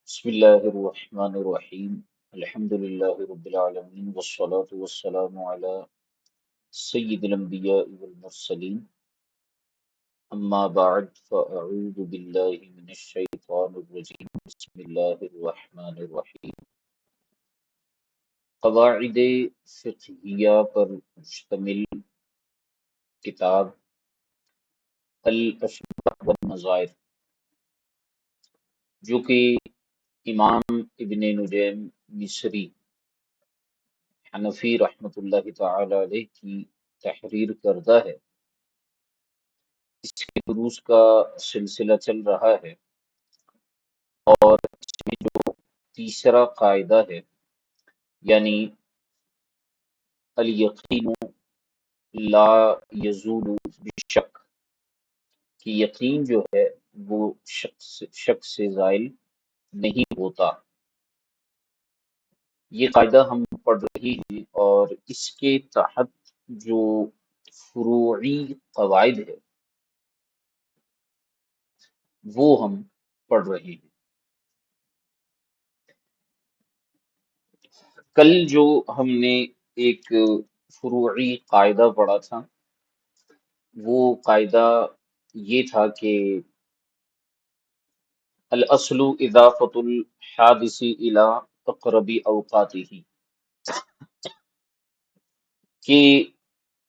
بسم الله الرحمن الرحيم. الحمد لله رب العالمين والصلاة والسلام على سيد الأنبياء والمرسلين. أما بعد فأعوذ بالله من الشيطان الرجيم. بسم الله الرحمن الرحيم. قواعد فقہیہ پر مشتمل کتاب الأشباح والنظائر جو کہ امام ابن نجیم مصری حنفی رحمۃ اللہ تعالی علیہ کی تحریر کردہ ہے، اس کے دروس کا سلسلہ چل رہا ہے اور اس میں جو تیسرا قاعدہ ہے یعنی الیقین لا یزول بالشک کہ یقین جو ہے وہ شک سے زائل نہیں ہوتا، یہ قاعدہ ہم پڑھ رہے ہیں اور اس کے تحت جو فروعی قواعد ہے وہ ہم پڑھ رہے ہیں۔ کل جو ہم نے ایک فروعی قاعدہ پڑھا تھا وہ قاعدہ یہ تھا کہ الاصل اضافۃ الحادث الی اقرب اوقاتہ، کہ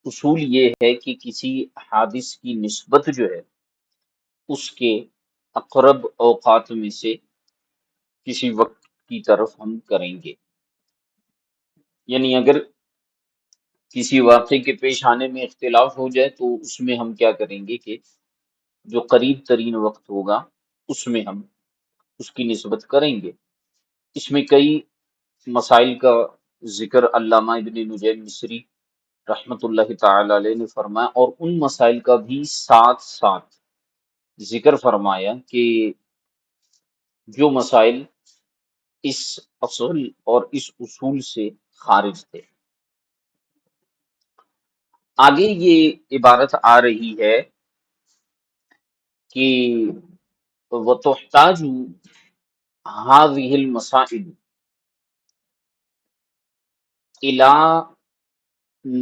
اصول یہ ہے کہ کسی حادث کی نسبت جو ہے اس کے اقرب اوقات میں سے کسی وقت کی طرف ہم کریں گے، یعنی اگر کسی واقعے کے پیش آنے میں اختلاف ہو جائے تو اس میں ہم کیا کریں گے کہ جو قریب ترین وقت ہوگا اس میں ہم اس کی نسبت کریں گے۔ اس میں کئی مسائل کا ذکر علامہ ابن نجیم مصری رحمۃ اللہ تعالی علیہ نے فرمایا، اور ان مسائل کا بھی ساتھ ساتھ ذکر فرمایا کہ جو مسائل اس اصل اور اس اصول سے خارج تھے۔ آگے یہ عبارت آ رہی ہے کہ وَتُحْتَاجُ هَذِهِ الْمَسَائِلُ إِلَى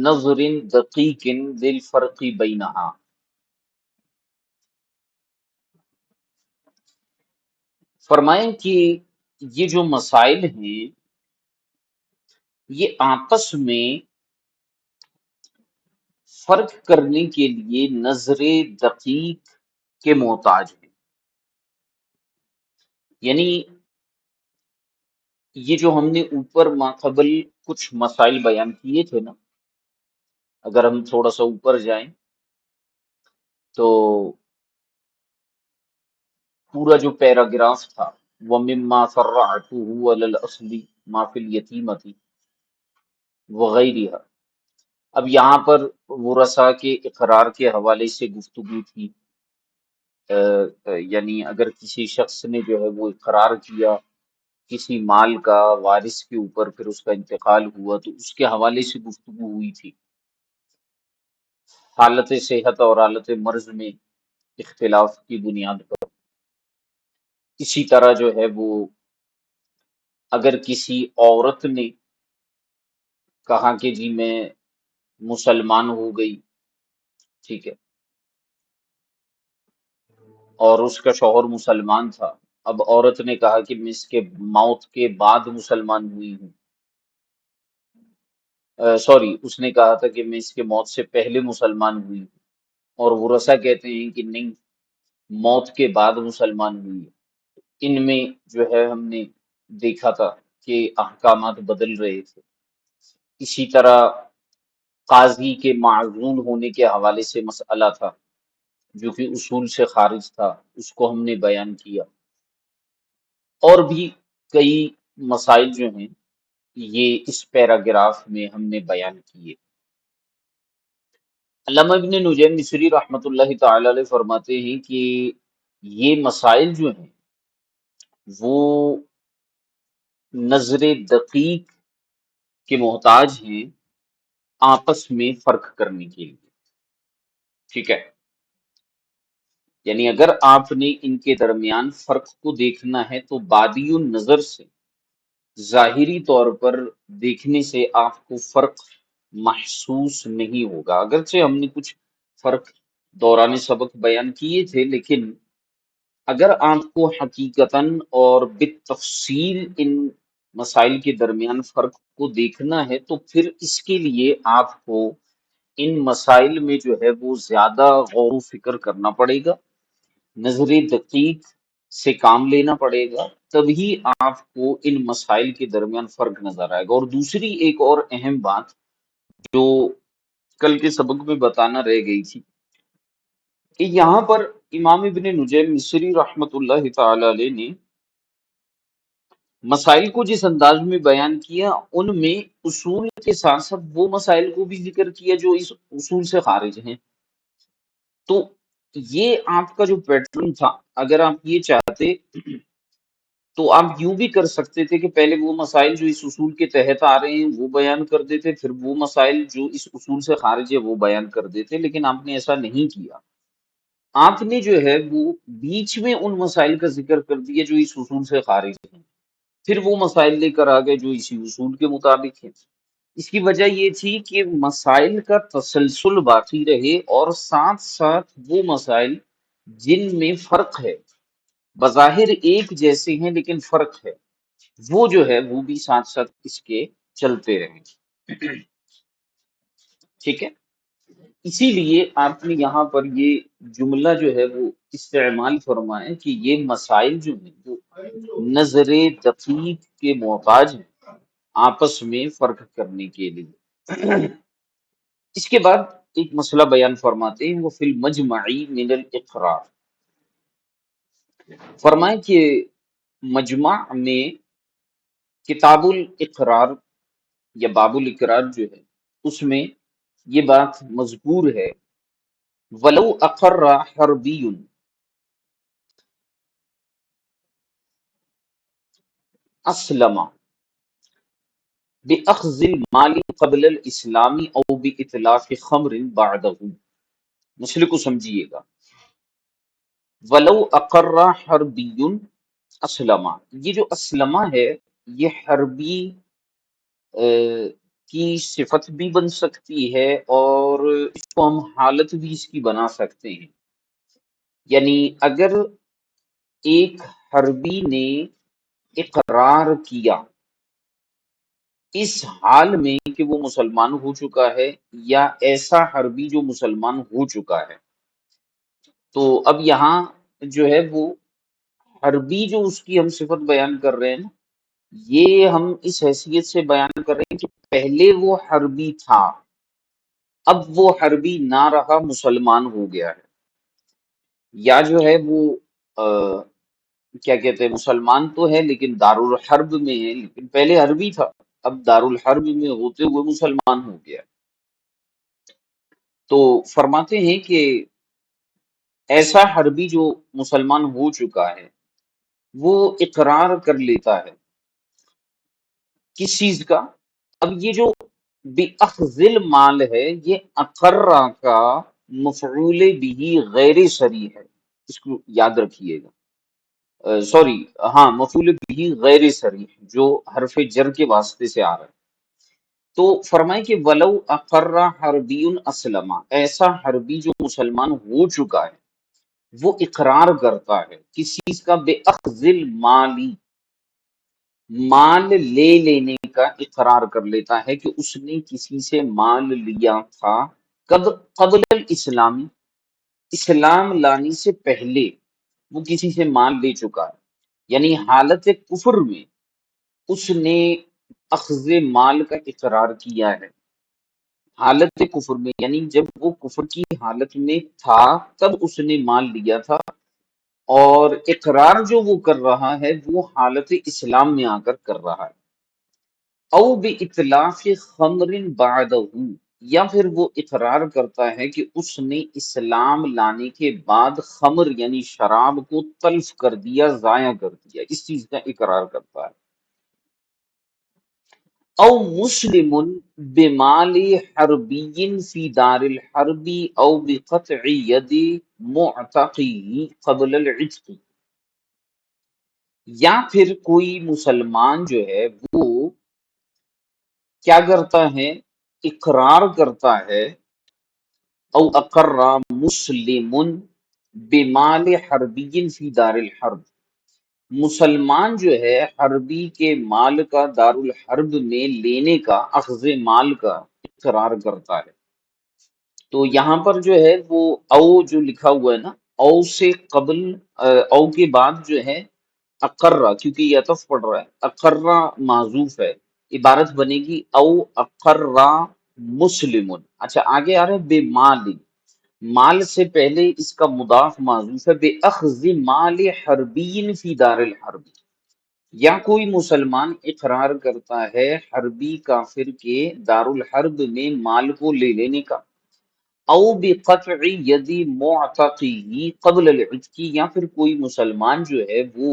نَظْرٍ دَقِيقٍ لِلْفَرْقِ بَيْنَهَا، فرمائیں کہ یہ جو مسائل ہیں یہ آپس میں فرق کرنے کے لیے نظر دقیق کے محتاج ہیں، یعنی یہ جو ہم نے اوپر ماقبل کچھ مسائل بیان کیے تھے نا، اگر ہم تھوڑا سا اوپر جائیں تو پورا جو پیراگراف تھا وَمِمَّا فَرَّعْتُهُ عَلَى الْأَصْلِ مَا فِي الْيَتِيمَةِ وغیرہ، اب یہاں پر ورثاء کے اقرار کے حوالے سے گفتگو تھی، یعنی اگر کسی شخص نے جو ہے وہ اقرار کیا کسی مال کا وارث کے اوپر، پھر اس کا انتقال ہوا تو اس کے حوالے سے گفتگو ہوئی تھی، حالت صحت اور حالت مرض میں اختلاف کی بنیاد پر۔ اسی طرح جو ہے وہ اگر کسی عورت نے کہا کہ جی میں مسلمان ہو گئی، ٹھیک ہے، اور اس کا شوہر مسلمان تھا، اب عورت نے کہا کہ میں اس کے موت کے بعد مسلمان ہوئی ہوں، سوری اس نے کہا تھا کہ میں اس کے موت سے پہلے مسلمان ہوئی ہوں، اور ورثاء کہتے ہیں کہ نہیں موت کے بعد مسلمان ہوئی ہے۔ ان میں جو ہے ہم نے دیکھا تھا کہ احکامات بدل رہے تھے۔ اسی طرح قاضی کے معزول ہونے کے حوالے سے مسئلہ تھا جو کہ اصول سے خارج تھا، اس کو ہم نے بیان کیا، اور بھی کئی مسائل جو ہیں یہ اس پیراگراف میں ہم نے بیان کیے۔ علامہ ابن نجیم مصری رحمۃ اللہ تعالی علیہ فرماتے ہیں کہ یہ مسائل جو ہیں وہ نظر دقیق کے محتاج ہیں آپس میں فرق کرنے کے لیے، ٹھیک ہے۔ یعنی اگر آپ نے ان کے درمیان فرق کو دیکھنا ہے تو بادی النظر سے، ظاہری طور پر دیکھنے سے آپ کو فرق محسوس نہیں ہوگا، اگرچہ ہم نے کچھ فرق دوران سبق بیان کیے تھے، لیکن اگر آپ کو حقیقتاً اور بالتفصیل ان مسائل کے درمیان فرق کو دیکھنا ہے تو پھر اس کے لیے آپ کو ان مسائل میں جو ہے وہ زیادہ غور و فکر کرنا پڑے گا، نظر دقیق سے کام لینا پڑے گا، تبھی آپ کو ان مسائل کے درمیان فرق نظر آئے گا۔ اور دوسری ایک اور اہم بات جو کل کے سبق میں بتانا رہ گئی تھی کہ یہاں پر امام ابن نجیم مصری رحمۃ اللہ تعالی علیہ نے مسائل کو جس انداز میں بیان کیا، ان میں اصول کے ساتھ ساتھ وہ مسائل کو بھی ذکر کیا جو اس اصول سے خارج ہیں۔ تو یہ آپ کا جو پیٹرن تھا، اگر آپ یہ چاہتے تو آپ یوں بھی کر سکتے تھے کہ پہلے وہ مسائل جو اس اصول کے تحت آ رہے ہیں وہ بیان کر دیتے، پھر وہ مسائل جو اس اصول سے خارج ہے وہ بیان کر دیتے، لیکن آپ نے ایسا نہیں کیا۔ آپ نے جو ہے وہ بیچ میں ان مسائل کا ذکر کر دیا جو اس اصول سے خارج ہیں، پھر وہ مسائل لے کر آ گئے جو اسی اصول کے مطابق ہیں۔ اس کی وجہ یہ تھی کہ مسائل کا تسلسل باقی رہے، اور ساتھ ساتھ وہ مسائل جن میں فرق ہے، بظاہر ایک جیسے ہیں لیکن فرق ہے، وہ جو ہے وہ بھی ساتھ ساتھ اس کے چلتے رہیں۔ ٹھیک ہے، اسی لیے آپ نے یہاں پر یہ جملہ جو ہے وہ استعمال فرمائے کہ یہ مسائل جو ہیں وہ نظر دقیق کے محتاج ہیں آپس میں فرق کرنے کے لیے۔ اس کے بعد ایک مسئلہ بیان فرماتے ہیں، وہ فی المجمعی من الاقرار، فرمائے کہ مجمع میں کتاب الاقرار یا باب الاقرار جو ہے اس میں یہ بات مذکور ہے، ولو اقر حربی اسلم باخذ المال قبل الاسلام او باطلاق خمر بعدہ، مسئلے کو سمجھیے گا۔ ولو اقر حربی اسلم، یہ جو اسلمہ ہے یہ حربی کی صفت بھی بن سکتی ہے، اور اس کو ہم حالت بھی اس کی بنا سکتے ہیں۔ یعنی اگر ایک حربی نے اقرار کیا اس حال میں کہ وہ مسلمان ہو چکا ہے، یا ایسا حربی جو مسلمان ہو چکا ہے، تو اب یہاں جو ہے وہ حربی جو اس کی ہم صفت بیان کر رہے ہیں نا، یہ ہم اس حیثیت سے بیان کر رہے ہیں کہ پہلے وہ حربی تھا، اب وہ حربی نہ رہا، مسلمان ہو گیا ہے، یا جو ہے وہ کیا کہتے ہیں مسلمان تو ہے لیکن دارالحرب میں ہے، لیکن پہلے حربی تھا، اب دارالحرب میں ہوتے ہوئے مسلمان ہو گیا۔ تو فرماتے ہیں کہ ایسا حربی جو مسلمان ہو چکا ہے وہ اقرار کر لیتا ہے کس چیز کا؟ اب یہ جو بِأَخْذِ المال ہے، یہ اقرہ کا مفعول بھی غیر صریح ہے، اس کو یاد رکھیے گا، سوری، ہاں مفعول بھی غیر صریح جو حرف جر کے واسطے سے آ رہا ہے۔ تو فرمائے کہ ولو اقر حربی اسلم، ایسا حربی جو مسلمان ہو چکا ہے وہ اقرار کرتا ہے کس چیز کا؟ بے اخذ المالی، مال لے لینے کا اقرار کر لیتا ہے کہ اس نے کسی سے مال لیا تھا، کب؟ قبل الاسلامی، اسلام لانے سے پہلے وہ کسی سے مال لے چکا ہے، یعنی حالت کفر میں اس نے اخذ مال کا اقرار کیا ہے، حالت کفر میں، یعنی جب وہ کفر کی حالت میں تھا تب اس نے مال لیا تھا، اور اقرار جو وہ کر رہا ہے وہ حالت اسلام میں آ کر کر رہا ہے۔ او باطلاق خمر بعدہ، یا پھر وہ اقرار کرتا ہے کہ اس نے اسلام لانے کے بعد خمر یعنی شراب کو تلف کر دیا، ضائع کر دیا، اس چیز کا اقرار کرتا ہے۔ او مسلم بمال حربی فی دار الحرب او بقطع ید معتقی قبل العتق، یا پھر کوئی مسلمان جو ہے وہ کیا کرتا ہے، اقرار کرتا ہے، او اقر مسلم بمال حربی فی دار الحرب، مسلمان جو ہے حربی کے مال کا دار الحرب میں لینے کا، اخذ مال کا اقرار کرتا ہے۔ تو یہاں پر جو ہے وہ او جو لکھا ہوا ہے نا، او سے قبل او کے بعد جو ہے اقرہ، کیونکہ یہ عطف پڑ رہا ہے، اقرہ معذوف ہے، عبارت بنے گی او اقرہ مسلم۔ اچھا آگے آ رہے ہیں بے مال، مال سے پہلے اس کا مضاف معذوف ہے، بے اخذ مال حربی فی دار الحرب، یا کوئی مسلمان اقرار کرتا ہے حربی کافر کے دار الحرب میں مال کو لے لینے کا، او بقطع ید معتقی قبل العتق، یا پھر کوئی مسلمان جو ہے وہ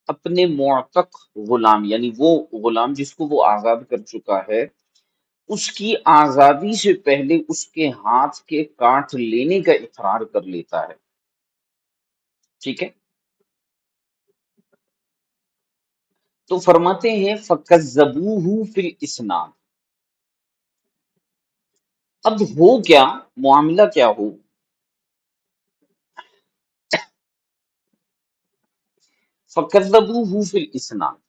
اپنے معتق غلام، یعنی وہ غلام جس کو وہ آزاد کر چکا ہے، اس کی آزادی سے پہلے اس کے ہاتھ کے کاٹ لینے کا اقرار کر لیتا ہے۔ ٹھیک ہے، تو فرماتے ہیں فَكَذَّبُوهُ فِي الْإِسْنَادِ، اب ہو کیا، معاملہ کیا ہو، فَكَذَّبُوهُ فِي الْإِسْنَادِ،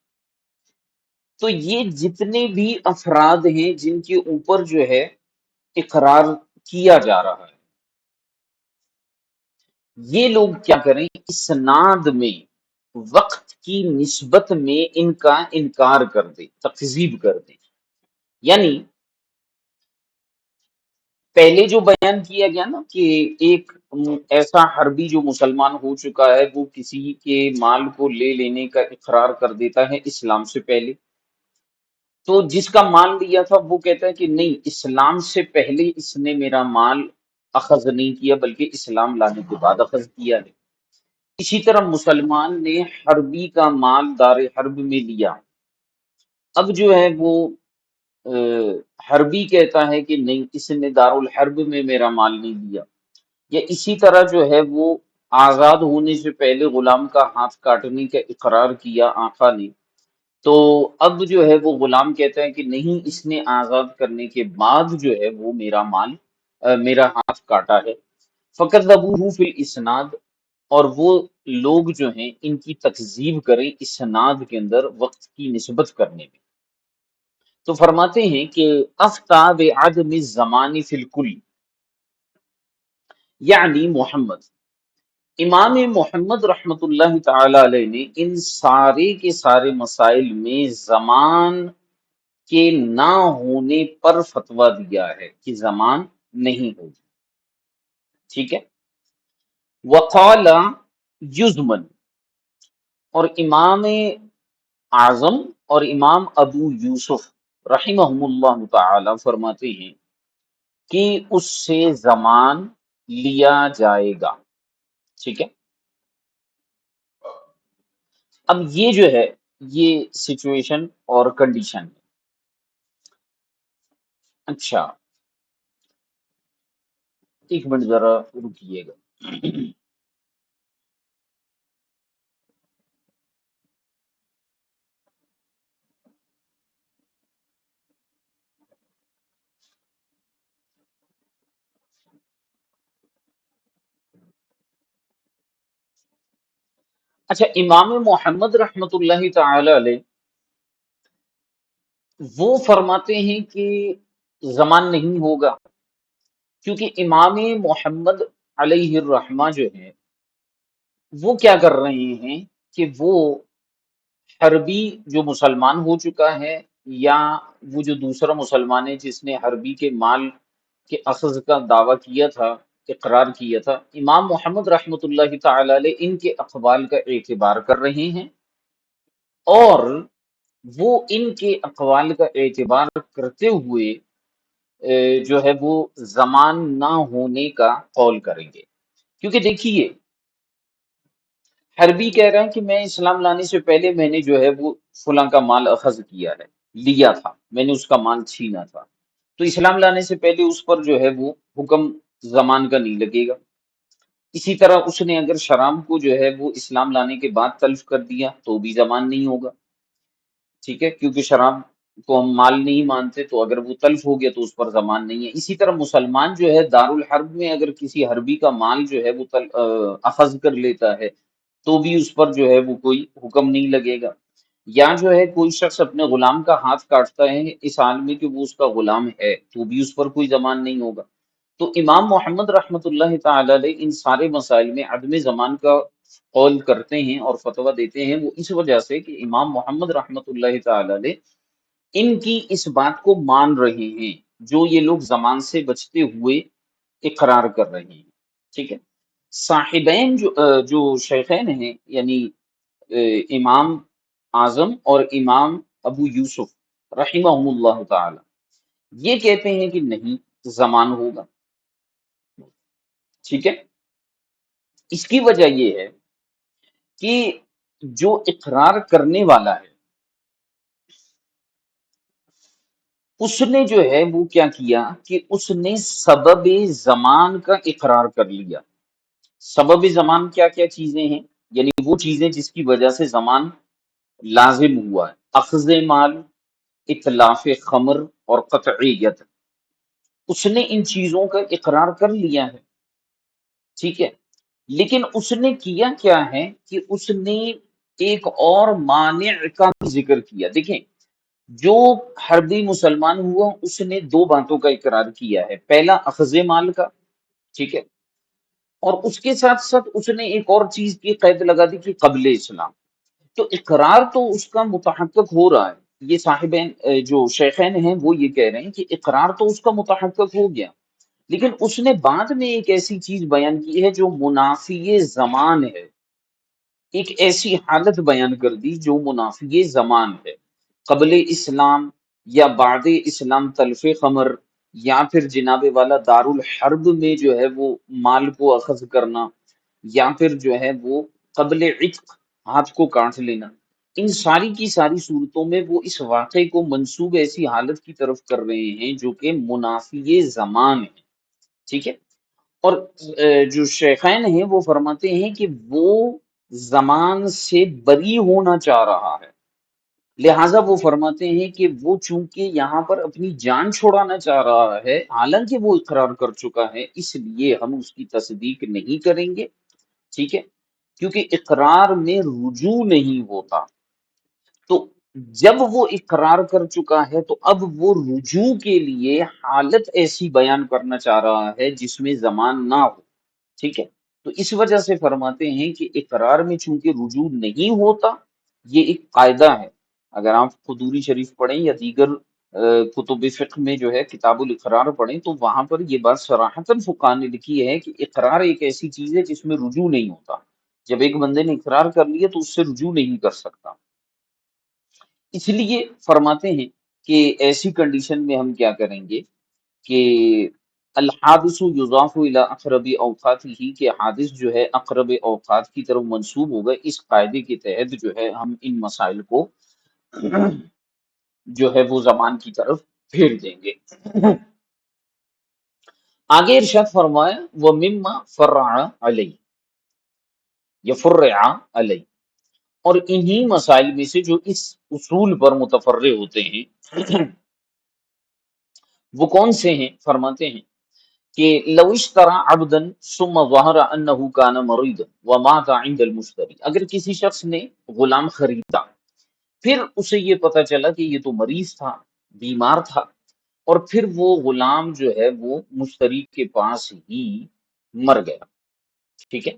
تو یہ جتنے بھی افراد ہیں جن کے اوپر جو ہے اقرار کیا جا رہا ہے، یہ لوگ کیا کریں، اسناد میں وقت کی نسبت میں ان کا انکار کر دیں، تکذیب کر دیں۔ یعنی پہلے جو بیان کیا گیا نا کہ ایک ایسا حربی جو مسلمان ہو چکا ہے وہ کسی کے مال کو لے لینے کا اقرار کر دیتا ہے اسلام سے پہلے، تو جس کا مال لیا تھا وہ کہتا ہے کہ نہیں، اسلام سے پہلے اس نے میرا مال اخذ نہیں کیا بلکہ اسلام لانے کے بعد اخذ کیا ہے۔ اسی طرح مسلمان نے حربی کا مال دار حرب میں لیا، اب جو ہے وہ حربی کہتا ہے کہ نہیں، اس نے دار الحرب میں میرا مال نہیں لیا، یا اسی طرح جو ہے وہ آزاد ہونے سے پہلے غلام کا ہاتھ کاٹنے کا اقرار کیا آقا نے، تو اب جو ہے وہ غلام کہتا ہے کہ نہیں، اس نے آزاد کرنے کے بعد جو ہے وہ میرا مال میرا ہاتھ کاٹا ہے۔ فَكَذَّبُوهُ فِي الْإِسْنَادِ، اور وہ لوگ جو ہیں ان کی تکذیب کریں اسناد کے اندر وقت کی نسبت کرنے میں۔ تو فرماتے ہیں کہ افتى بعدم الزمان فی الکل، یعنی محمد، امام محمد رحمت اللہ تعالی علیہ نے ان سارے کے سارے مسائل میں زمان کے نہ ہونے پر فتویٰ دیا ہے کہ زمان نہیں ہوگی۔ ٹھیک ہے، وقال یزمن، اور امام اعظم اور امام ابو یوسف رحمہم اللہ تعالی فرماتے ہیں کہ اس سے زمان لیا جائے گا۔ ٹھیک ہے، اب یہ جو ہے یہ سچویشن اور کنڈیشن ہے۔ اچھا ایک منٹ ذرا رکیے گا۔ اچھا امام محمد رحمت اللہ تعالی علیہ وہ فرماتے ہیں کہ زمان نہیں ہوگا، کیونکہ امام محمد علیہ الرحمہ جو ہے وہ کیا کر رہے ہیں کہ وہ حربی جو مسلمان ہو چکا ہے، یا وہ جو دوسرا مسلمان ہے جس نے حربی کے مال کے اخذ کا دعویٰ کیا تھا، اقرار کیا تھا، امام محمد رحمت اللہ تعالی علیہ ان کے اقوال کا اعتبار کر رہے ہیں، اور وہ ان کے اقوال کا اعتبار کرتے ہوئے جو ہے وہ زمان نہ ہونے کا قول کریں گے۔ کیونکہ دیکھیے حربی کہہ رہا ہے کہ میں اسلام لانے سے پہلے میں نے جو ہے وہ فلاں کا مال اخذ کیا ہے، لیا تھا، میں نے اس کا مال چھینا تھا، تو اسلام لانے سے پہلے اس پر جو ہے وہ حکم زمان کا نہیں لگے گا۔ اسی طرح اس نے اگر شراب کو جو ہے وہ اسلام لانے کے بعد تلف کر دیا تو بھی زمان نہیں ہوگا، ٹھیک ہے، کیونکہ شراب کو ہم مال نہیں مانتے، تو اگر وہ تلف ہو گیا تو اس پر زمان نہیں ہے۔ اسی طرح مسلمان جو ہے دارالحرب میں اگر کسی حربی کا مال جو ہے وہ اخذ کر لیتا ہے تو بھی اس پر جو ہے وہ کوئی حکم نہیں لگے گا۔ یا جو ہے کوئی شخص اپنے غلام کا ہاتھ کاٹتا ہے اس حال میں کہ وہ اس کا غلام ہے تو بھی اس پر کوئی زمان نہیں ہوگا۔ تو امام محمد رحمۃ اللہ تعالی علیہ ان سارے مسائل میں عدم زمان کا قول کرتے ہیں اور فتویٰ دیتے ہیں، وہ اس وجہ سے کہ امام محمد رحمۃ اللہ تعالی علیہ ان کی اس بات کو مان رہے ہیں جو یہ لوگ زمان سے بچتے ہوئے اقرار کر رہے ہیں، ٹھیک ہے۔ صاحبین جو شیخین ہیں، یعنی امام اعظم اور امام ابو یوسف رحمہم اللہ تعالی، یہ کہتے ہیں کہ نہیں، زمان ہوگا، ٹھیک ہے۔ اس کی وجہ یہ ہے کہ جو اقرار کرنے والا ہے اس نے جو ہے وہ کیا کیا کہ اس نے سبب زمان کا اقرار کر لیا۔ سبب زمان کیا کیا چیزیں ہیں؟ یعنی وہ چیزیں جس کی وجہ سے زمان لازم ہوا ہے: اخذ مال، اتلاف خمر اور قطعیت۔ اس نے ان چیزوں کا اقرار کر لیا ہے، ٹھیک ہے، لیکن اس نے کیا کیا ہے کہ اس نے ایک اور مانع کا بھی ذکر کیا۔ دیکھیں، جو حربی مسلمان ہوا اس نے دو باتوں کا اقرار کیا ہے: پہلا اخذ مال کا، ٹھیک ہے، اور اس کے ساتھ ساتھ اس نے ایک اور چیز کی قید لگا دی کہ قبل اسلام۔ تو اقرار تو اس کا متحقق ہو رہا ہے، یہ صاحبین جو شیخین ہیں وہ یہ کہہ رہے ہیں کہ اقرار تو اس کا متحقق ہو گیا، لیکن اس نے بعد میں ایک ایسی چیز بیان کی ہے جو منافی زمان ہے، ایک ایسی حالت بیان کر دی جو منافی زمان ہے، قبل اسلام یا بعد اسلام تلف خمر، یا پھر جناب والا دارالحرب میں جو ہے وہ مال کو اخذ کرنا، یا پھر جو ہے وہ قبل عتق ہاتھ کو کاٹ لینا۔ ان ساری کی ساری صورتوں میں وہ اس واقعے کو منسوب ایسی حالت کی طرف کر رہے ہیں جو کہ منافی زمان ہے، ٹھیک ہے۔ اور جو شیخین ہیں وہ فرماتے ہیں کہ وہ زمان سے بری ہونا چاہ رہا ہے، لہٰذا وہ فرماتے ہیں کہ وہ چونکہ یہاں پر اپنی جان چھوڑانا چاہ رہا ہے حالانکہ وہ اقرار کر چکا ہے، اس لیے ہم اس کی تصدیق نہیں کریں گے، ٹھیک ہے، کیونکہ اقرار میں رجوع نہیں ہوتا۔ تو جب وہ اقرار کر چکا ہے تو اب وہ رجوع کے لیے حالت ایسی بیان کرنا چاہ رہا ہے جس میں زمان نہ ہو، ٹھیک ہے۔ تو اس وجہ سے فرماتے ہیں کہ اقرار میں چونکہ رجوع نہیں ہوتا، یہ ایک قاعدہ ہے۔ اگر آپ قدوری شریف پڑھیں یا دیگر کتب فقہ میں جو ہے کتاب الاقرار پڑھیں تو وہاں پر یہ بات صراحتاً فقہاء نے لکھی ہے کہ اقرار ایک ایسی چیز ہے جس میں رجوع نہیں ہوتا۔ جب ایک بندے نے اقرار کر لیا تو اس سے رجوع نہیں کر سکتا، اس لیے فرماتے ہیں کہ ایسی کنڈیشن میں ہم کیا کریں گے کہ الحادث یضاف الی اقرب اوقات ہی، کہ حادث جو ہے اقرب اوقات کی طرف منسوب ہوگا، اس قاعدے کے تحت جو ہے ہم ان مسائل کو جو ہے وہ زمان کی طرف پھیر دیں گے۔ آگے ارشاد فرمایا وَمِمَّا فَرَّعَ عَلَيْهِ، یا فرع علیہ، اور انہی مسائل میں سے جو اس اصول پر متفرع ہوتے ہیں وہ کون سے ہیں؟ فرماتے ہیں کہ لو اشترى عبدا ثم ظهر انه كان مريضا ومات عند المشتری، اگر کسی شخص نے غلام خریدا پھر اسے یہ پتا چلا کہ یہ تو مریض تھا، بیمار تھا، اور پھر وہ غلام جو ہے وہ مشتری کے پاس ہی مر گیا، ٹھیک ہے،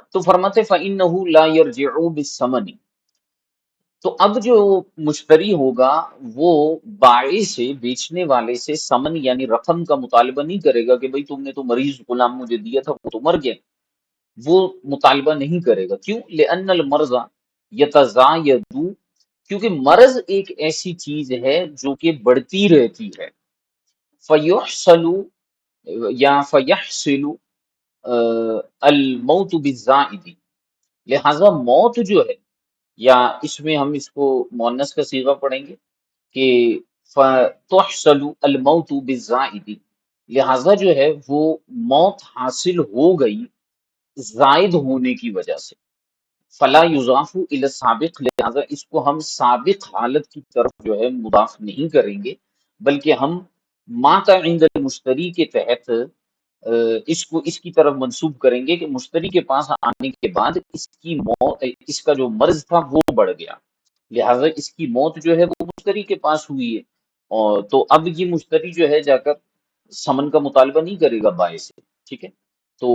تو فرماتے فَإِنَّهُ لَا يَرْجِعُ بِالثَّمَنِ، تو اب جو مشتری ہوگا وہ بائع سے، بیچنے والے سے ثمن یعنی رقم کا مطالبہ نہیں کرے گا کہ بھئی تم نے تو مریض غلام مجھے دیا تھا وہ تو مر گیا، وہ مطالبہ نہیں کرے گا۔ کیوں؟ لأن المرض یتزاید، کیونکہ مرض ایک ایسی چیز ہے جو کہ بڑھتی رہتی ہے۔ فیحصل یا فیحصل الموت بالزائد، لہذا موت جو ہے یا اس میں ہم اس کو مؤنث کا صیغہ پڑھیں گے کہ فَتُحْصَلُ الْمَوْتُ بِالزَّائِدِ، لہذا جو ہے وہ موت حاصل ہو گئی زائد ہونے کی وجہ سے، فلا یضاف الی السابق، لہذا اس کو ہم سابق حالت کی طرف جو ہے مضاف نہیں کریں گے، بلکہ ہم مات عند المشتری کے تحت اس کو اس کی طرف منسوب کریں گے کہ مشتری کے پاس آنے کے بعد اس کی موت، اس کا جو مرض تھا وہ بڑھ گیا، لہذا اس کی موت جو ہے وہ مشتری کے پاس ہوئی ہے، اور تو اب یہ مشتری جو ہے جا کر سمن کا مطالبہ نہیں کرے گا بائع سے، ٹھیک ہے۔ تو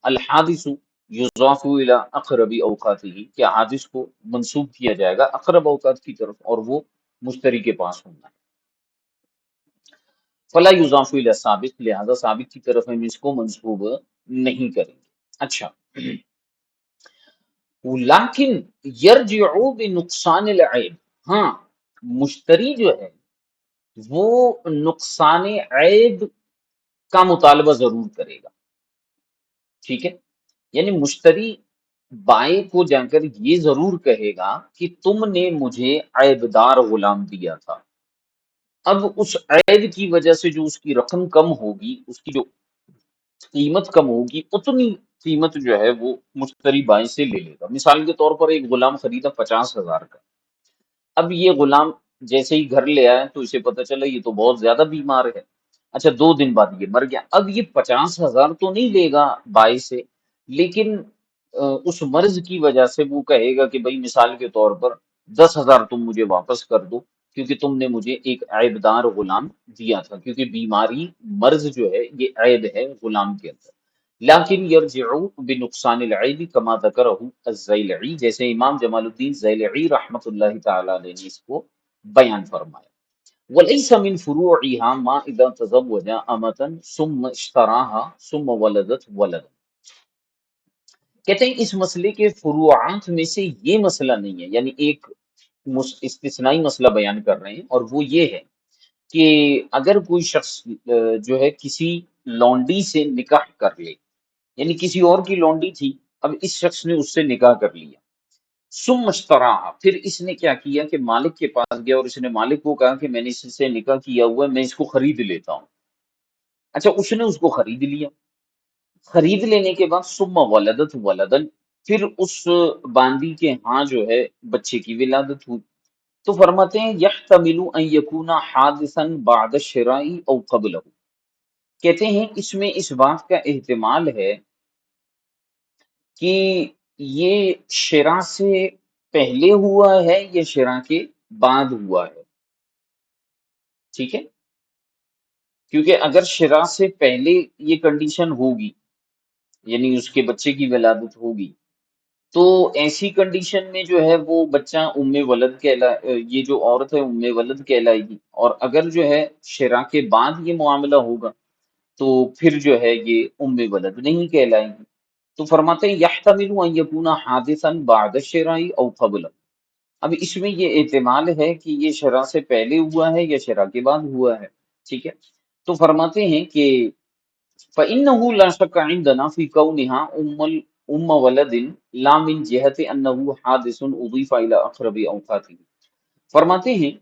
الحادث یضاف الی اقرب اوقاتہ، کہ حادث کو منسوب کیا جائے گا اقرب اوقات کی طرف، اور وہ مشتری کے پاس ہونا ہے۔ فلا یضاف الی سابق، لہذا سابق کی طرف ہم اس کو منسوب نہیں کریں گے۔ اچھا، لیکن یرجع بنقصان العیب، ہاں مشتری جو ہے وہ نقصان عیب کا مطالبہ ضرور کرے گا، ٹھیک ہے، یعنی مشتری بائع کو جا کر یہ ضرور کہے گا کہ تم نے مجھے عیبدار غلام دیا تھا، اب اس عیب کی وجہ سے جو اس کی رقم کم ہوگی، اس کی جو قیمت کم ہوگی، اتنی قیمت جو ہے وہ مشتری بائع سے لے لے گا۔ مثال کے طور پر ایک غلام خریدا 50,000 کا، اب یہ غلام جیسے ہی گھر لے آیا تو اسے پتہ چلا یہ تو بہت زیادہ بیمار ہے، اچھا 2 دن بعد یہ مر گیا، اب یہ 50,000 تو نہیں لے گا بائع سے، لیکن اس مرض کی وجہ سے وہ کہے گا کہ بھائی مثال کے طور پر 10,000 تم مجھے واپس کر دو، کیونکہ تم نے مجھے ایک عیبدار غلام دیا تھا، کیونکہ بیماری مرض جو ہے یہ عیب ہے غلام کے اندر۔ لیکن یرجع بنقصان العیب کما ذکرہ الزیلعی، جیسے امام جمال الدین زیلعی رحمۃ اللہ تعالی علیہ نے اس کو بیان فرمایا۔ ولیس من فروعها ما اذا تزوج امتا ثم اشتراها ثم ولدت ولدا، کہتے ہیں اس مسئلے کے فروعات میں سے یہ مسئلہ نہیں ہے، یعنی ایک استثنائی مسئلہ بیان کر رہے ہیں، اور وہ یہ ہے کہ اگر کوئی شخص جو ہے کسی لونڈی سے نکاح کر لے، یعنی کسی اور کی لونڈی تھی، اب اس شخص نے اس سے نکاح کر لیا، ثم اشتراها، پھر اس نے کیا کیا کہ مالک کے پاس گیا اور اس نے مالک کو کہا کہ میں نے اس سے نکاح کیا ہوا ہے، میں اس کو خرید لیتا ہوں، اچھا اس نے اس کو خرید لیا، خرید لینے کے بعد ثم ولدت ولدن، پھر اس باندی کے ہاں جو ہے بچے کی ولادت ہوئی، تو فرماتے ہیں یحتمل ان یکون حادثا بعد الشراء او قبلہ، کہتے ہیں اس میں اس بات کا احتمال ہے کہ یہ شراء سے پہلے ہوا ہے یا شراء کے بعد ہوا ہے، ٹھیک ہے، کیونکہ اگر شراء سے پہلے یہ کنڈیشن ہوگی، یعنی اس کے بچے کی ولادت ہوگی، تو ایسی کنڈیشن میں جو ہے وہ بچہ ام ولد یہ جو عورت ہے ام ولد کہلائے گی، اور اگر جو ہے شراء کے بعد یہ معاملہ ہوگا تو پھر جو ہے یہ ام ولد نہیں کہلائے گی۔ تو فرماتے ہیں یحتمل ان یکون حادثا بعد الشراء او قبل، اب اس میں یہ احتمال ہے کہ یہ شرع سے پہلے ہوا ہے یا شرع کے بعد ہوا ہے، ٹھیک ہے، تو فرماتے ہیں کہ فَإِنَّهُ لَا شَكَّ عِندَنَا فِي كَوْنِهَا أُمَّ وَلَدٍ لَا مِنْ جِهَةِ أَنَّهُ حَادِثٌ أُضِيفَ إِلَى أَقْرَبِ أَوْقَاتِهِ، فرماتے ہیں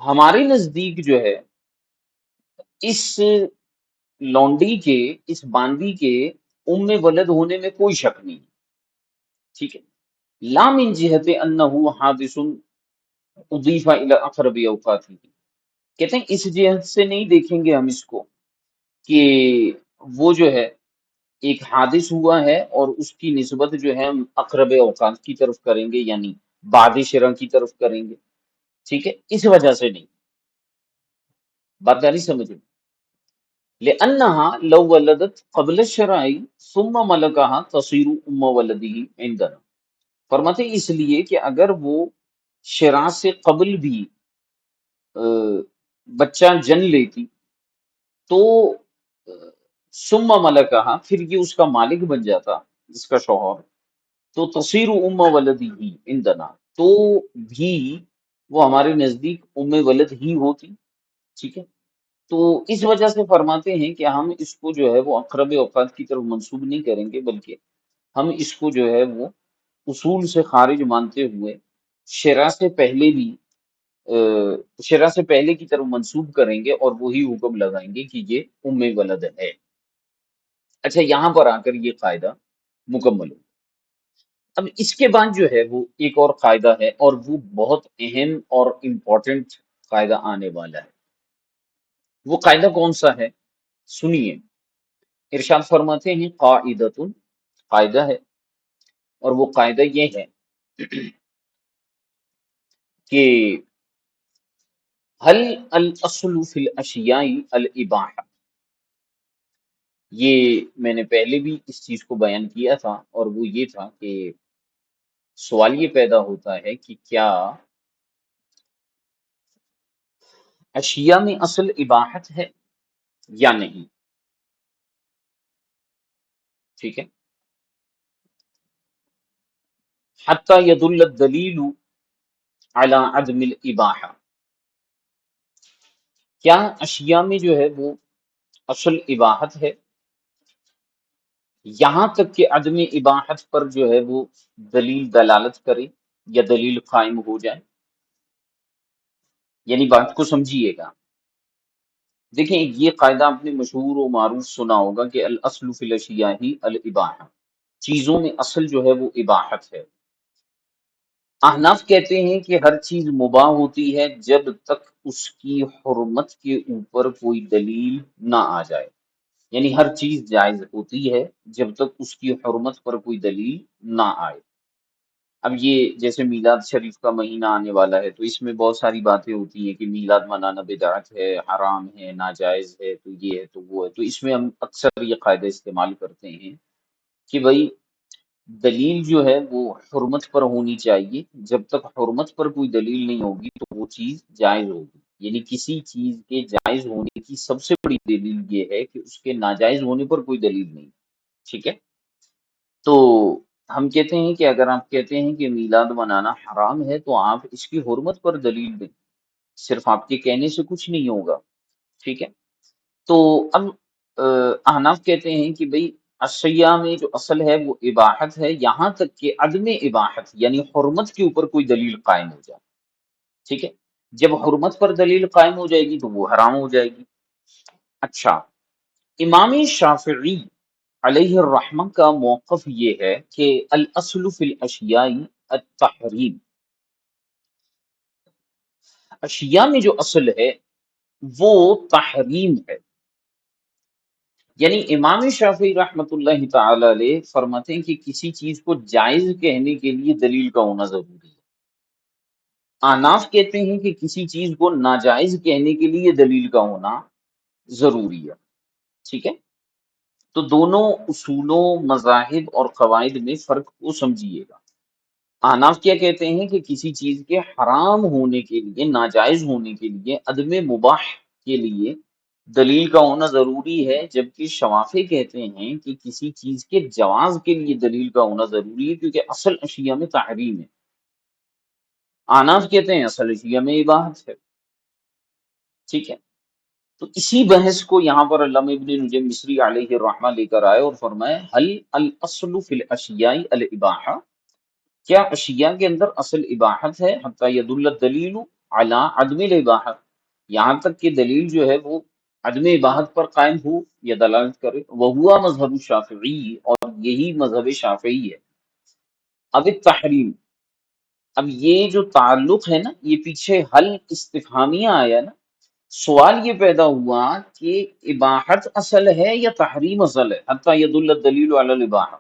ہمارے نزدیک جو ہے اس لونڈی کے، اس باندی کے ام ولد ہونے میں کوئی شک نہیں، ٹھیک ہے، لا من جہت انہ حادث اضیف الی اقرب اوقاتہ، کہتے ہیں اس جہت سے نہیں دیکھیں گے ہم اس کو کہ وہ جو ہے ایک حادث ہوا ہے اور اس کی نسبت جو ہے ہم اقرب اوقات کی طرف کریں گے، یعنی بعد شرع کی طرف کریں گے، ٹھیک ہے، اس وجہ سے نہیں، بات نہیں سمجھ میں، لأنها لو ولدت قبل الشرع ثم ملكها تصير ام ولده عندنا، فرماتے ہیں اس لیے کہ اگر وہ شرع سے قبل بھی بچہ جن لیتی تو ثم ملکہا، پھر یہ اس کا مالک بن جاتا، اس کا شوہر، تو تصیر ام ولدی ہی عندنا، تو بھی وہ ہمارے نزدیک ام ولد ہی ہوتی، ٹھیک ہے، تو اس وجہ سے فرماتے ہیں کہ ہم اس کو جو ہے وہ اقرب اوقات کی طرف منسوب نہیں کریں گے، بلکہ ہم اس کو جو ہے وہ اصول سے خارج مانتے ہوئے شرع سے پہلے بھی شرع سے پہلے کی طرف منسوب کریں گے اور وہی حکم لگائیں گے کہ یہ ام ولد ہے۔ اچھا، یہاں پر آ کر یہ قاعدہ مکمل ہو۔ اب اس کے بعد جو ہے وہ ایک اور قاعدہ ہے، اور وہ بہت اہم اور امپورٹنٹ قاعدہ آنے والا ہے۔ وہ قاعدہ کون سا ہے؟ سنیے، ارشاد فرماتے ہیں قاعدۃ، قاعدہ ہے، اور وہ قاعدہ یہ ہے کہ هل الاصل فی الاشیاء الاباحہ۔ یہ میں نے پہلے بھی اس چیز کو بیان کیا تھا، اور وہ یہ تھا کہ سوال یہ پیدا ہوتا ہے کہ کیا اشیاء میں اصل اباحت ہے یا نہیں؟ ٹھیک ہے، حتی یدل الدلیل علی عدم الاباحہ، کیا اشیاء میں جو ہے وہ اصل اباحت ہے یہاں تک کہ عدم اباحت پر جو ہے وہ دلیل دلالت کرے یا دلیل قائم ہو جائے؟ یعنی بات کو سمجھیے گا۔ دیکھیں، یہ قاعدہ آپ نے مشہور و معروف سنا ہوگا کہ الاصل فی الاشیاء الاباحہ، چیزوں میں اصل جو ہے وہ اباحت ہے۔ احناف کہتے ہیں کہ ہر چیز مباح ہوتی ہے جب تک اس کی حرمت کے اوپر کوئی دلیل نہ آ جائے، یعنی ہر چیز جائز ہوتی ہے جب تک اس کی حرمت پر کوئی دلیل نہ آئے۔ اب یہ جیسے میلاد شریف کا مہینہ آنے والا ہے تو اس میں بہت ساری باتیں ہوتی ہیں کہ میلاد منانا بدعت ہے، حرام ہے، ناجائز ہے، تو یہ ہے تو وہ ہے، تو اس میں ہم اکثر یہ قاعدہ استعمال کرتے ہیں کہ بھائی دلیل جو ہے وہ حرمت پر ہونی چاہیے، جب تک حرمت پر کوئی دلیل نہیں ہوگی تو وہ چیز جائز ہوگی۔ یعنی کسی چیز کے جائز ہونے کی سب سے بڑی دلیل یہ ہے کہ اس کے ناجائز ہونے پر کوئی دلیل نہیں۔ ٹھیک ہے، تو ہم کہتے ہیں کہ اگر آپ کہتے ہیں کہ میلاد منانا حرام ہے تو آپ اس کی حرمت پر دلیل دیں، صرف آپ کے کہنے سے کچھ نہیں ہوگا۔ ٹھیک ہے، تو اب احناف کہتے ہیں کہ بھئی اشیاء میں جو اصل ہے وہ اباحت ہے یہاں تک کہ عدم اباحت یعنی حرمت کے اوپر کوئی دلیل قائم ہو جائے۔ ٹھیک ہے، جب حرمت پر دلیل قائم ہو جائے گی تو وہ حرام ہو جائے گی۔ اچھا، امام شافعی علیہ الرحمہ کا موقف یہ ہے کہ الاصل فی الاشیاء التحریم، اشیاء میں جو اصل ہے وہ تحریم ہے۔ یعنی امام شافعی رحمۃ اللہ تعالی علیہ فرماتے ہیں کہ کسی چیز کو جائز کہنے کے لیے دلیل کا ہونا ضروری ہے۔ احناف کہتے ہیں کہ کسی چیز کو ناجائز کہنے کے لیے دلیل کا ہونا ضروری ہے۔ ٹھیک ہے، تو دونوں اصولوں، مذاہب اور قواعد میں فرق کو سمجھیے گا۔ احناف کیا کہتے ہیں کہ کسی چیز کے حرام ہونے کے لیے، ناجائز ہونے کے لیے، عدم مباح کے لیے دلیل کا ہونا ضروری ہے، جبکہ شوافی کہتے ہیں کہ کسی چیز کے جواز کے لیے دلیل کا ہونا ضروری ہے کیونکہ اصل اشیاء میں تحریم ہے۔ احناف کہتے ہیں اصل اشیاء میں اباحت ہے۔ ٹھیک ہے، تو اسی بحث کو یہاں پر علامہ ابن نجم مصری علیہ الرحمہ لے کر آئے اور فرمائے حل الاصل فی الاشیاء الاباحہ، کیا اشیاء کے اندر اصل اباحت ہے حتی یدل الدلیل علی عدم الاباحہ، یہاں تک کہ دلیل جو ہے وہ عدم اباحت پر قائم ہو یا دلالت کرے، وہوا مذہب شافعی، اور یہی مذہب شافعی ہے۔ اب التحریم، اب یہ جو تعلق ہے نا، یہ پیچھے حل استفہامیہ آیا نا، سوال یہ پیدا ہوا کہ اباحت اصل ہے یا تحریم اصل ہے، حتی یدل الدلیل علی الاباحہ۔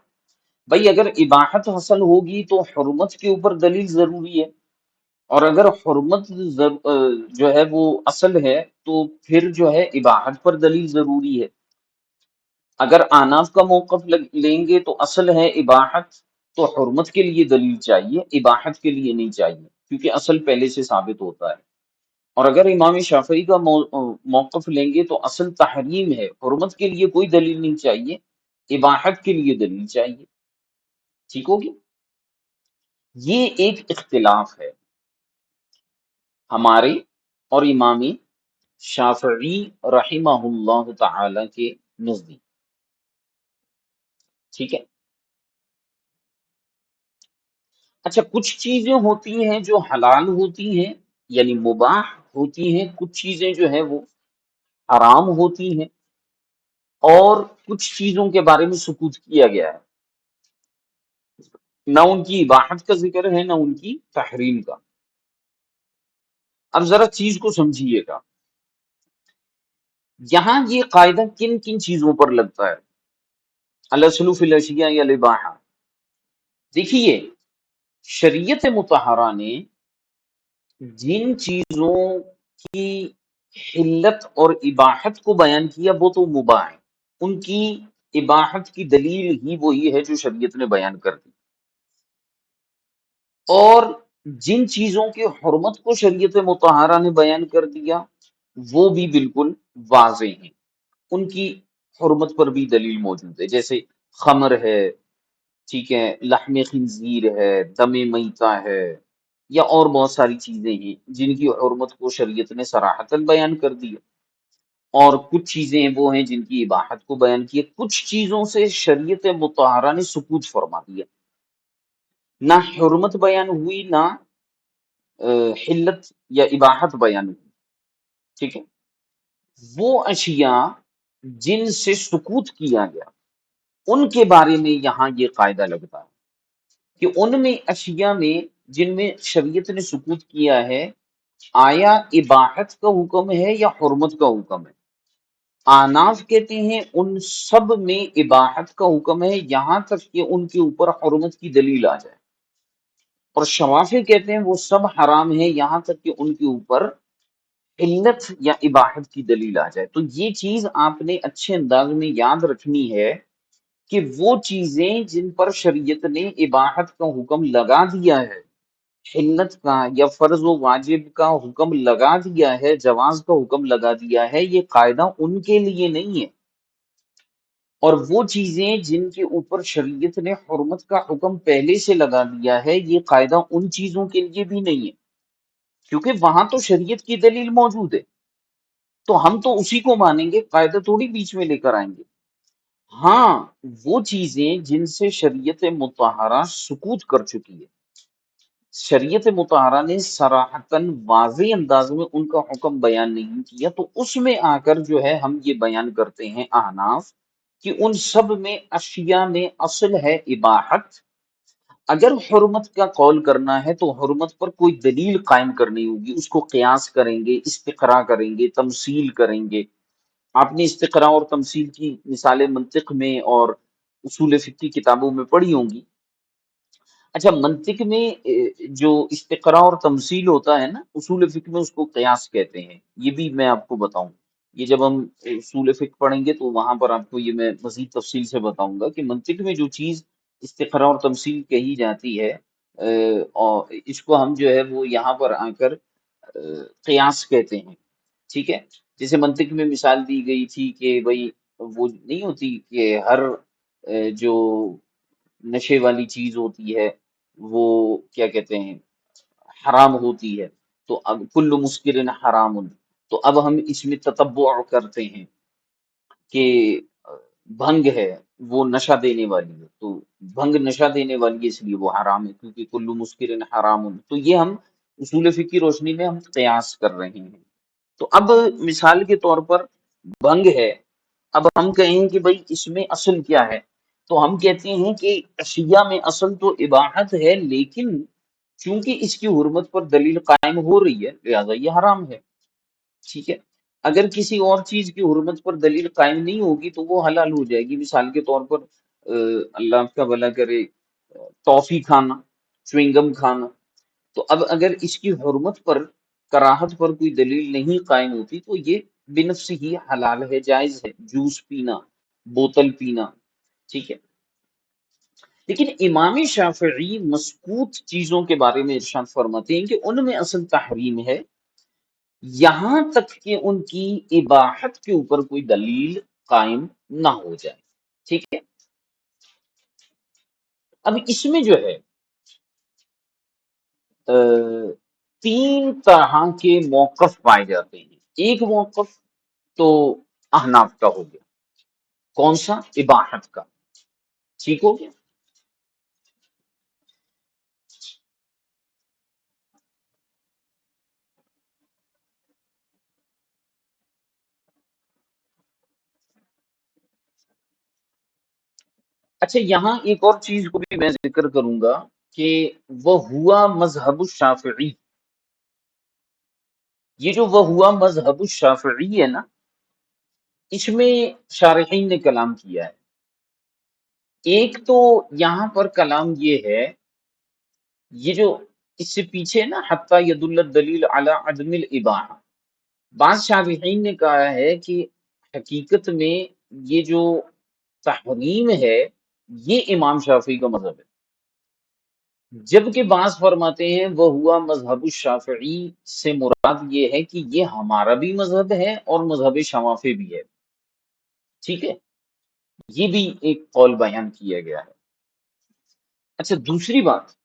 بھئی اگر اباحت حاصل ہوگی تو حرمت کے اوپر دلیل ضروری ہے، اور اگر حرمت جو ہے وہ اصل ہے تو پھر جو ہے اباحت پر دلیل ضروری ہے۔ اگر احناف کا موقف لیں گے تو اصل ہے اباحت، تو حرمت کے لیے دلیل چاہیے، اباحت کے لیے نہیں چاہیے، کیونکہ اصل پہلے سے ثابت ہوتا ہے۔ اور اگر امام شافعی کا موقف لیں گے تو اصل تحریم ہے، حرمت کے لیے کوئی دلیل نہیں چاہیے، اباحت کے لیے دلیل چاہیے۔ ٹھیک ہوگی، یہ ایک اختلاف ہے ہمارے اور امام شافعی رحمہ اللہ تعالی کے نزدیک۔ ٹھیک ہے، اچھا، کچھ چیزیں ہوتی ہیں جو حلال ہوتی ہیں یعنی مباح ہوتی ہیں، کچھ چیزیں جو ہیں وہ حرام ہوتی ہیں، اور کچھ چیزوں کے بارے میں سکوت کیا گیا ہے، نہ ان کی اباحت کا ذکر ہے نہ ان کی تحریم کا۔ اب ذرا چیز کو سمجھیے گا، یہاں یہ قاعدہ کن کن چیزوں پر لگتا ہے؟ الاصل فی الاشیاء یا الاباحہ؟ دیکھیے، شریعت مطہرہ نے جن چیزوں کی حلت اور اباحت کو بیان کیا وہ تو مباح ہے، ان کی اباحت کی دلیل ہی وہی ہے جو شریعت نے بیان کر دی، اور جن چیزوں کی حرمت کو شریعت مطہرہ نے بیان کر دیا وہ بھی بالکل واضح ہیں، ان کی حرمت پر بھی دلیل موجود ہے، جیسے خمر ہے، ٹھیک ہے، لحم خنزیر ہے، دم میتہ ہے، یا اور بہت ساری چیزیں ہیں جن کی حرمت کو شریعت نے صراحتاً بیان کر دیا، اور کچھ چیزیں وہ ہیں جن کی اباحت کو بیان کیا، کچھ چیزوں سے شریعت مطہرہ نے سکوت فرما دیا، نہ حرمت بیان ہوئی نہ حلت یا اباحت بیان ہوئی، ٹھیک ہے۔ وہ اشیاء جن سے سکوت کیا گیا ان کے بارے میں یہاں یہ قاعدہ لگتا ہے کہ ان میں اشیاء میں جن میں شریعت نے سکوت کیا ہے، آیا اباحت کا حکم ہے یا حرمت کا حکم ہے؟ احناف کہتے ہیں ان سب میں اباحت کا حکم ہے یہاں تک کہ ان کے اوپر حرمت کی دلیل آ جائے، اور شوافی کہتے ہیں وہ سب حرام ہیں یہاں تک کہ ان کے اوپر علت یا اباحت کی دلیل آ جائے۔ تو یہ چیز آپ نے اچھے انداز میں یاد رکھنی ہے کہ وہ چیزیں جن پر شریعت نے اباحت کا حکم لگا دیا ہے، علت کا یا فرض و واجب کا حکم لگا دیا ہے، جواز کا حکم لگا دیا ہے، یہ قاعدہ ان کے لیے نہیں ہے، اور وہ چیزیں جن کے اوپر شریعت نے حرمت کا حکم پہلے سے لگا دیا ہے، یہ قاعدہ ان چیزوں کے لیے بھی نہیں ہے، کیونکہ وہاں تو شریعت کی دلیل موجود ہے، تو ہم تو اسی کو مانیں گے، قاعدہ تھوڑی بیچ میں لے کر آئیں گے۔ ہاں، وہ چیزیں جن سے شریعت مطہرہ سکوت کر چکی ہے، شریعت مطہرہ نے صراحتاً واضح انداز میں ان کا حکم بیان نہیں کیا، تو اس میں آ کر جو ہے ہم یہ بیان کرتے ہیں احناف کہ ان سب میں اشیاء میں اصل ہے اباحت۔ اگر حرمت کا قول کرنا ہے تو حرمت پر کوئی دلیل قائم کرنی ہوگی، اس کو قیاس کریں گے، استقراء کریں گے، تمثیل کریں گے۔ آپ نے استقراء اور تمثیل کی مثالیں منطق میں اور اصول فقہ کی کتابوں میں پڑھی ہوں گی۔ اچھا، منطق میں جو استقراء اور تمثیل ہوتا ہے نا، اصول فقہ میں اس کو قیاس کہتے ہیں، یہ بھی میں آپ کو بتاؤں، یہ جب ہم اصول فقہ پڑھیں گے تو وہاں پر آپ کو یہ میں مزید تفصیل سے بتاؤں گا کہ منطق میں جو چیز استقراء اور تمثیل کہی جاتی ہے، اور اس کو ہم جو ہے وہ یہاں پر آ کر قیاس کہتے ہیں، ٹھیک ہے۔ جیسے منطق میں مثال دی گئی تھی کہ بھئی وہ نہیں ہوتی کہ ہر جو نشے والی چیز ہوتی ہے وہ کیا کہتے ہیں حرام ہوتی ہے، تو اب کل مسکر حرام، تو اب ہم اس میں تتبع کرتے ہیں کہ بھنگ ہے وہ نشہ دینے والی ہے، تو بھنگ نشہ دینے والی ہے اس لیے وہ حرام ہے، کیونکہ کل مسکر حرام، تو یہ ہم اصول فقہ کی روشنی میں ہم قیاس کر رہے ہیں۔ تو اب مثال کے طور پر بھنگ ہے، اب ہم کہیں کہ بھئی اس میں اصل کیا ہے، تو ہم کہتے ہیں کہ اشیاء میں اصل تو اباحت ہے، لیکن چونکہ اس کی حرمت پر دلیل قائم ہو رہی ہے لہذا یہ حرام ہے، ٹھیک ہے۔ اگر کسی اور چیز کی حرمت پر دلیل قائم نہیں ہوگی تو وہ حلال ہو جائے گی، مثال کے طور پر اللہ آپ کا بھلا کرے، ٹافی کھانا، چوئنگم کھانا، تو اب اگر اس کی حرمت پر کراہت پر کوئی دلیل نہیں قائم ہوتی تو یہ بنفس ہی حلال ہے، جائز ہے، جوس پینا، بوتل پینا، ٹھیک ہے۔ لیکن امام شافعی مسکوت چیزوں کے بارے میں ارشاد فرماتے ہیں کہ ان میں اصل تحریم ہے یہاں تک کہ ان کی اباحت کے اوپر کوئی دلیل قائم نہ ہو جائے، ٹھیک ہے۔ اب اس میں جو ہے تین طرح کے موقف پائے جاتے ہیں۔ ایک موقف تو احناف کا ہو گیا، کون سا؟ اباحت کا، ٹھیک ہو گیا۔ اچھا یہاں ایک اور چیز کو بھی میں ذکر کروں گا کہ وہ ہوا مذہب الشافعی، یہ جو وہ ہوا مذہب الشافعی ہے نا، اس میں شارحین نے کلام کیا ہے۔ ایک تو یہاں پر کلام یہ ہے، یہ جو اس سے پیچھے نا حتی یدل الدلیل علی عدم الاباحہ، بعض شارحین نے کہا ہے کہ حقیقت میں یہ جو تحریم ہے یہ امام شافعی کا مذہب ہے، جبکہ بعض فرماتے ہیں وہ ہوا مذہب الشافعی سے مراد یہ ہے کہ یہ ہمارا بھی مذہب ہے اور مذہب شوافی بھی ہے، ٹھیک ہے، یہ بھی ایک قول بیان کیا گیا ہے۔ اچھا دوسری بات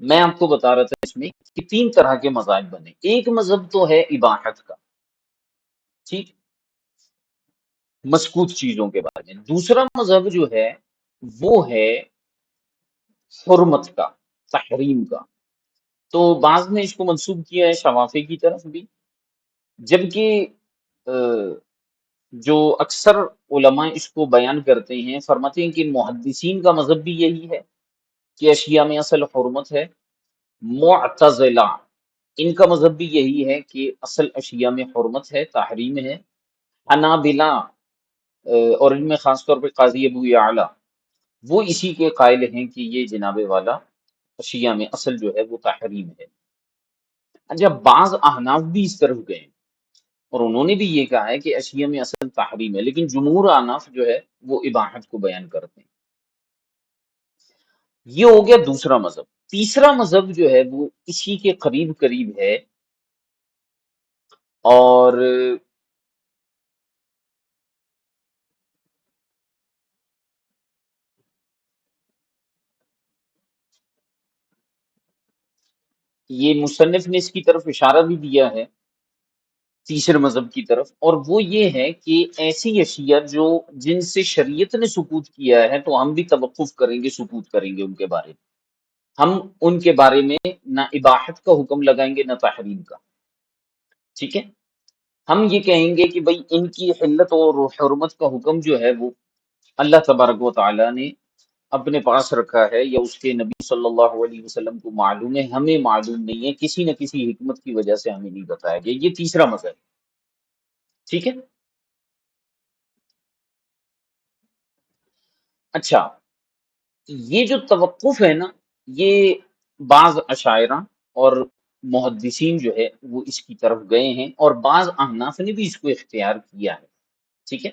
میں آپ کو بتا رہا تھا اس میں کہ تین طرح کے مذاہب بنے، ایک مذہب تو ہے اباحت کا، ٹھیک، مسکوت چیزوں کے بارے میں، دوسرا مذہب جو ہے وہ ہے حرمت کا، تحریم کا، تو بعض نے اس کو منسوب کیا ہے شوافی کی طرف بھی، جبکہ جو اکثر علماء اس کو بیان کرتے ہیں فرماتے ہیں کہ محدثین کا مذہب بھی یہی ہے کہ اشیاء میں اصل حرمت ہے، معتزلہ ان کا مذہب بھی یہی ہے کہ اصل اشیاء میں حرمت ہے، تحریم ہے، حنابلہ اور ان میں خاص طور پہ قاضی ابو یعلا وہ اسی کے قائل ہیں کہ یہ جناب والا اشیاء میں اصل جو ہے وہ تحریم ہے۔ جب بعض احناف بھی اس طرف گئے اور انہوں نے بھی یہ کہا ہے کہ اشیاء میں اصل تحریم ہے، لیکن جمہور احناف جو ہے وہ اباحت کو بیان کرتے ہیں۔ یہ ہو گیا دوسرا مذہب۔ تیسرا مذہب جو ہے وہ اسی کے قریب قریب ہے، اور یہ مصنف نے اس کی طرف اشارہ بھی دیا ہے تیسرے مذہب کی طرف، اور وہ یہ ہے کہ ایسی اشیاء جو جن سے شریعت نے سکوت کیا ہے تو ہم بھی توقف کریں گے، سکوت کریں گے ان کے بارے میں، ہم ان کے بارے میں نہ اباحت کا حکم لگائیں گے نہ تحریم کا، ٹھیک ہے، ہم یہ کہیں گے کہ بھئی ان کی حلت اور حرمت کا حکم جو ہے وہ اللہ تبارک و تعالی نے اپنے پاس رکھا ہے یا اس کے نبی صلی اللہ علیہ وسلم کو معلوم ہے، ہمیں معلوم نہیں ہے، کسی نہ کسی حکمت کی وجہ سے ہمیں نہیں بتایا گیا، یہ تیسرا مذہب ہے، ٹھیک ہے۔ اچھا یہ جو توقف ہے نا، یہ بعض اشاعرہ اور محدثین جو ہے وہ اس کی طرف گئے ہیں، اور بعض احناف نے بھی اس کو اختیار کیا ہے، ٹھیک ہے،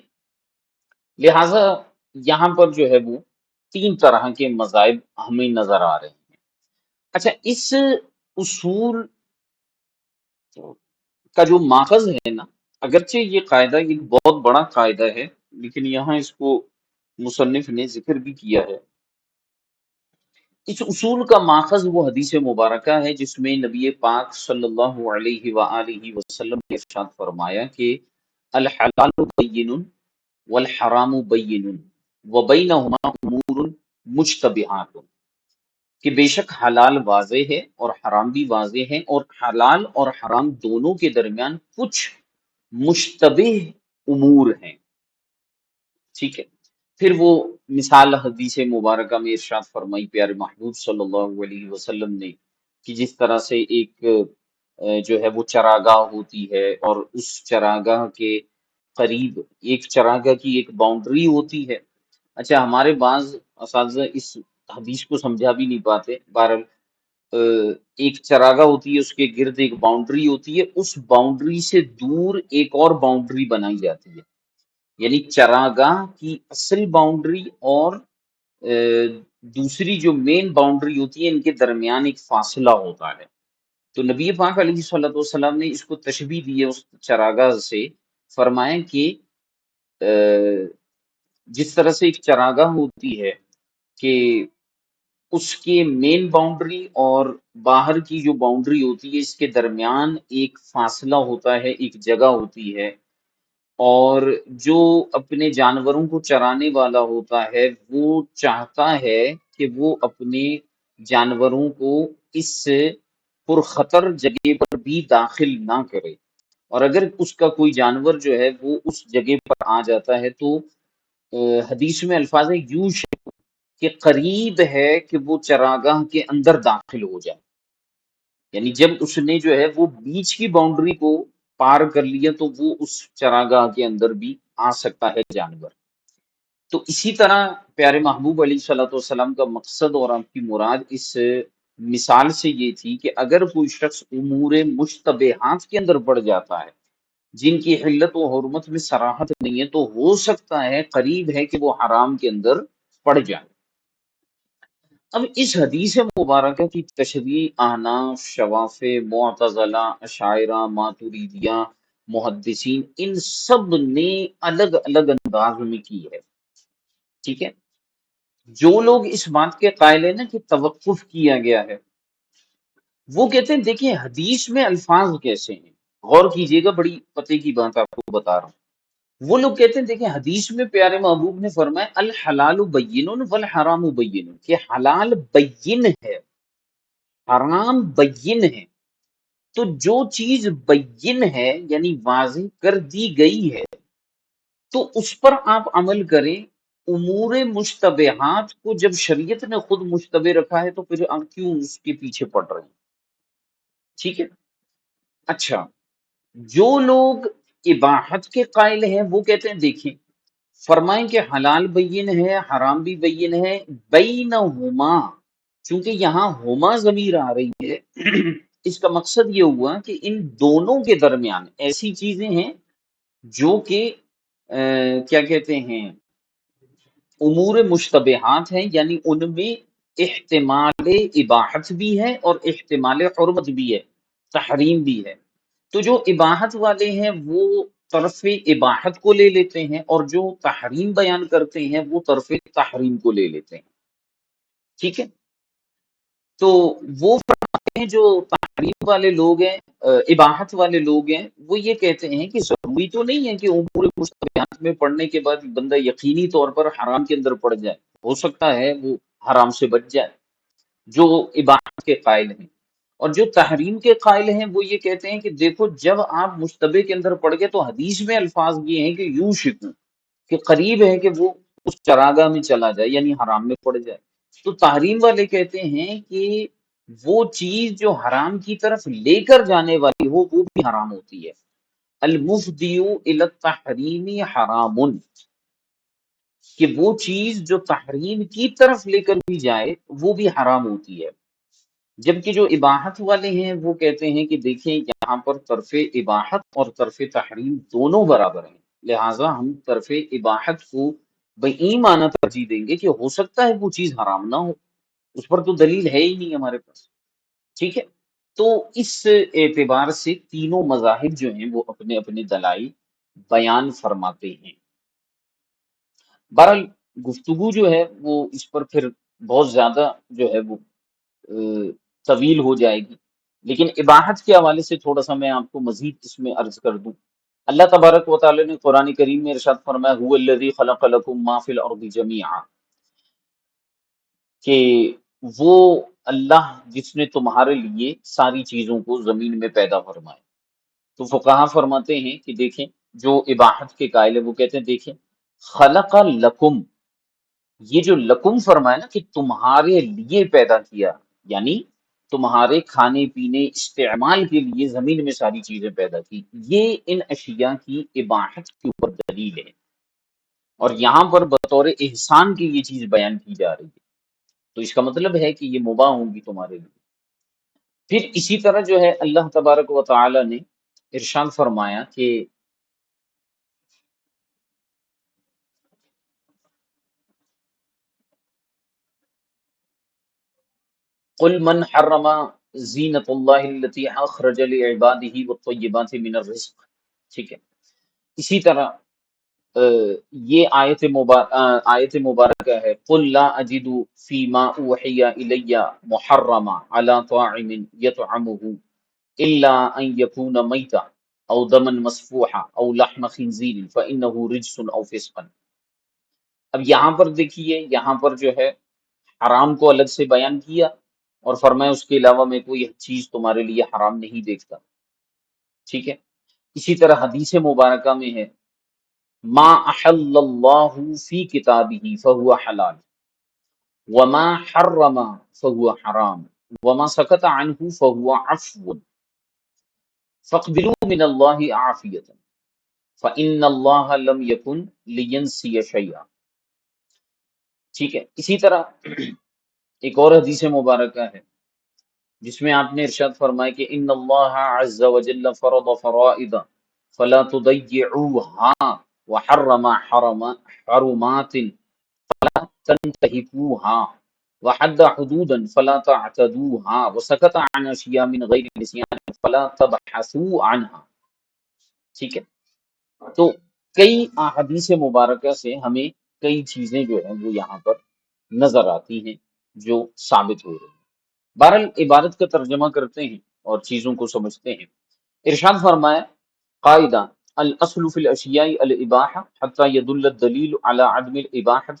لہٰذا یہاں پر جو ہے وہ تین طرح کے مذاہب ہمیں نظر آ رہے ہیں۔ اچھا اس اصول کا جو ماخذ ہے نا، اگرچہ یہ قاعدہ ایک بہت بڑا قاعدہ ہے لیکن یہاں اس کو مصنف نے ذکر بھی کیا ہے، اس اصول کا ماخذ وہ حدیث مبارکہ ہے جس میں نبی پاک صلی اللہ علیہ وآلہ وسلم نے ارشاد فرمایا کہ الحلال بین والحرام بین وبینہما امور مشتبہات، کہ بے شک حلال واضح ہے اور حرام بھی واضح ہے، اور حلال اور حرام دونوں کے درمیان کچھ مشتبہ امور ہیں، ٹھیک ہے، پھر وہ مثال حدیث مبارکہ میں ارشاد فرمائی پیارے محبوب صلی اللہ علیہ وسلم نے کہ جس طرح سے ایک جو ہے وہ چراگاہ ہوتی ہے اور اس چراگاہ کے قریب ایک چراگاہ کی ایک باؤنڈری ہوتی ہے۔ اچھا ہمارے بعض اساتذہ اس حدیث کو سمجھا بھی نہیں پاتے، بہرحال ایک چراگاہ ہوتی ہے، اس کے گرد ایک باؤنڈری ہوتی ہے، اس باؤنڈری سے دور ایک اور باؤنڈری بنائی جاتی ہے، یعنی چراگاہ کی اصل باؤنڈری اور دوسری جو مین باؤنڈری ہوتی ہے ان کے درمیان ایک فاصلہ ہوتا ہے، تو نبی پاک علیہ الصلوۃ والسلام نے اس کو تشبیہ دی ہے اس چراگاہ سے، فرمایا کہ جس طرح سے ایک چراگاہ ہوتی ہے کہ اس کے مین باؤنڈری اور باہر کی جو باؤنڈری ہوتی ہے اس کے درمیان ایک فاصلہ ہوتا ہے، ایک جگہ ہوتی ہے، اور جو اپنے جانوروں کو چرانے والا ہوتا ہے وہ چاہتا ہے کہ وہ اپنے جانوروں کو اس پرخطر جگہ پر بھی داخل نہ کرے، اور اگر اس کا کوئی جانور جو ہے وہ اس جگہ پر آ جاتا ہے تو حدیث میں الفاظ ہے یوش، کہ قریب ہے کہ وہ چراگاہ کے اندر داخل ہو جائے، یعنی جب اس نے جو ہے وہ بیچ کی باؤنڈری کو پار کر لیا تو وہ اس چراگاہ کے اندر بھی آ سکتا ہے جانور۔ تو اسی طرح پیارے محبوب علیہ صلاۃ والسلام کا مقصد اور آپ کی مراد اس مثال سے یہ تھی کہ اگر کوئی شخص امور مشتبہات کے اندر پڑ جاتا ہے جن کی حلت و حرمت میں صراحت نہیں ہے، تو ہو سکتا ہے قریب ہے کہ وہ حرام کے اندر پڑ جائے۔ اب اس حدیث مبارکہ کی تشریح احناف، شوافع، معتزلہ، اشاعرہ، ماتریدیہ، محدثین، ان سب نے الگ الگ انداز میں کی ہے، ٹھیک ہے۔ جو لوگ اس بات کے قائل ہیں نا کہ توقف کیا گیا ہے، وہ کہتے ہیں دیکھیں حدیث میں الفاظ کیسے ہیں، غور کیجئے گا، بڑی پتے کی بات آپ کو بتا رہا ہوں۔ وہ لوگ کہتے ہیں دیکھیں حدیث میں پیارے محبوب نے فرمایا الحلال بین والحرام بین، کہ حلال بین ہے، حرام بین ہے۔ تو جو چیز بین ہے یعنی واضح کر دی گئی ہے تو اس پر آپ عمل کریں۔ امور مشتبہات کو جب شریعت نے خود مشتبہ رکھا ہے تو پھر آپ کیوں اس کے پیچھے پڑ رہے ہیں، ٹھیک ہے۔ اچھا، جو لوگ اباحت کے قائل ہیں وہ کہتے ہیں دیکھیں فرمائیں کہ حلال بین ہے، حرام بھی بین ہے، بینہما، چونکہ یہاں ہما ضمیر آ رہی ہے اس کا مقصد یہ ہوا کہ ان دونوں کے درمیان ایسی چیزیں ہیں جو کہ کیا کہتے ہیں امور مشتبہات ہیں، یعنی ان میں احتمال اباحت بھی ہے اور احتمال حرمت بھی ہے، تحریم بھی ہے۔ تو جو اباحت والے ہیں وہ طرف اباحت کو لے لیتے ہیں، اور جو تحریم بیان کرتے ہیں وہ طرف تحریم کو لے لیتے ہیں، ٹھیک ہے۔ تو وہ فرماتے ہیں جو تحریم والے لوگ ہیں، اباحت والے لوگ ہیں، وہ یہ کہتے ہیں کہ ضروری تو نہیں ہے کہ امور مشتبہات میں پڑھنے کے بعد بندہ یقینی طور پر حرام کے اندر پڑ جائے، ہو سکتا ہے وہ حرام سے بچ جائے، جو اباحت کے قائل ہیں۔ اور جو تحریم کے قائل ہیں وہ یہ کہتے ہیں کہ دیکھو جب آپ مشتبہ کے اندر پڑ گئے تو حدیث میں الفاظ یہ ہیں کہ یوں شکو، کہ قریب ہے کہ وہ اس چراگاہ میں چلا جائے یعنی حرام میں پڑ جائے۔ تو تحریم والے کہتے ہیں کہ وہ چیز جو حرام کی طرف لے کر جانے والی ہو وہ بھی حرام ہوتی ہے۔ المفدی الی التحریم حرام، کہ وہ چیز جو تحریم کی طرف لے کر بھی جائے وہ بھی حرام ہوتی ہے۔ جبکہ جو اباحت والے ہیں وہ کہتے ہیں کہ دیکھیں یہاں پر طرف اباحت اور طرف تحریم دونوں برابر ہیں، لہٰذا ہم طرف اباحت کو بئی معنی ترجیح دیں گے کہ ہو سکتا ہے وہ چیز حرام نہ ہو، اس پر تو دلیل ہے ہی نہیں ہمارے پاس، ٹھیک ہے۔ تو اس اعتبار سے تینوں مذاہب جو ہیں وہ اپنے اپنے دلائل بیان فرماتے ہیں۔ بہرحال گفتگو جو ہے وہ اس پر پھر بہت زیادہ جو ہے وہ طویل ہو جائے گی، لیکن اباحت کے حوالے سے تھوڑا سا میں آپ کو مزید اس میں عرض کر دوں۔ اللہ تبارک و تعالی نے قرآن کریم میں ارشاد فرمایا هو الذی خلق لکم ما فی الارض جمیعا، کہ وہ اللہ جس نے تمہارے لیے ساری چیزوں کو زمین میں پیدا فرمایا۔ تو فقہا فرماتے ہیں کہ دیکھیں جو اباحت کے قائل ہے وہ کہتے ہیں دیکھیں خلق لکم، یہ جو لکم فرمایا نا کہ تمہارے لیے پیدا کیا، یعنی تمہارے کھانے پینے استعمال کے لیے زمین میں ساری چیزیں پیدا کی، یہ ان اشیاء کی اباحت کے اوپر دلیل ہے، اور یہاں پر بطور احسان کی یہ چیز بیان کی جا رہی ہے، تو اس کا مطلب ہے کہ یہ مباح ہوں گی تمہارے لیے۔ پھر اسی طرح جو ہے اللہ تبارک و تعالی نے ارشاد فرمایا کہ قل من حرم زینت اللہ التي اخرج لعباده والطیبات من الرزق، ٹھیک ہے۔ اسی طرح یہ آیت مبارکہ ہے قل لا اجد فیما اوحی الی محرما علی طاعم یطعمه الا ان یکون میتا او دما مسفوحا او لحم خنزیر فانه رجس او فسقا۔ اب یہاں پر دیکھیے، یہاں پر جو ہے حرام کو الگ سے بیان کیا اور فرمایا اس کے علاوہ میں کوئی چیز تمہارے لیے حرام نہیں دیکھتا، ٹھیک ہے۔ اسی طرح حدیث مبارکہ میں ہے ما احل اللہ فی کتابہ فہو حلال وما حرم فهو حرام وما سکت عنہ فهو عفو فاقبلوا من اللہ عافیۃ فإن اللہ لم یکن لینسی شیئا. ٹھیک ہے، اسی طرح ایک اور حدیث مبارکہ ہے جس میں آپ نے ارشاد فرمایا کہ ان اللہ عز وجل فرض فرائض فلا تضيعوها وحرم حرمات تنتهكوها وحد حدودا فلا تعتدوها وسكت عن اشیاء من غیر نسیان فلا تبحثوا عنها. ٹھیک ہے، تو کئی احادیث مبارکہ سے ہمیں کئی چیزیں جو ہیں وہ یہاں پر نظر آتی ہیں جو ثابت ہو رہی ہیں. بہرحال عبارت کا ترجمہ کرتے ہیں اور چیزوں کو سمجھتے ہیں. ارشاد فرمایا قاعدہ الاصل فی الاشیاء الاباحہ حتی یدل الدلیل علی عدم الاباحۃ.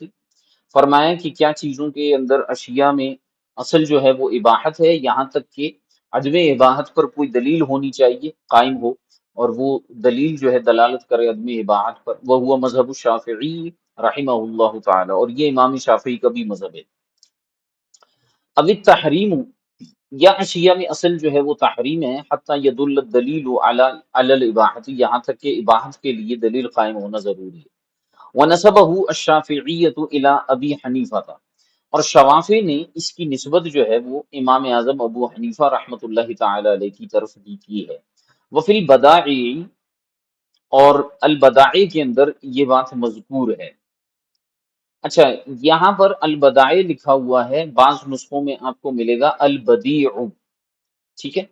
فرمایا کہ کیا چیزوں کے اندر اشیاء میں اصل جو ہے وہ اباحت ہے یہاں تک کہ عدم اباحت پر کوئی دلیل ہونی چاہیے قائم ہو، اور وہ دلیل جو ہے دلالت کرے عدم اباحت پر. وہ ہوا مذہب الشافعی رحمہ اللہ تعالی، اور یہ امام شافعی کا بھی مذہب ہے. اب التحریم، یا اشیاء میں اصل جو ہے وہ تحریم ہے حتی یدل الدلیل علی الاباحۃ، یہاں تک کہ اباحت کے لیے دلیل قائم ہونا ضروری ہے. وَنَسَبَهُ الشَّافِعِيَّةُ إِلَىٰ أَبِي حَنِیفَةَ، اور شوافی نے اس کی نسبت جو ہے وہ امام اعظم ابو حنیفہ رحمۃ اللہ تعالی علیہ کی طرف بھی کی ہے. وفی البدائع، اور البدائع کے اندر یہ بات مذکور ہے. اچھا، یہاں پر البدائع لکھا ہوا ہے، بعض نسخوں میں آپ کو ملے گا البدیع. ٹھیک ہے،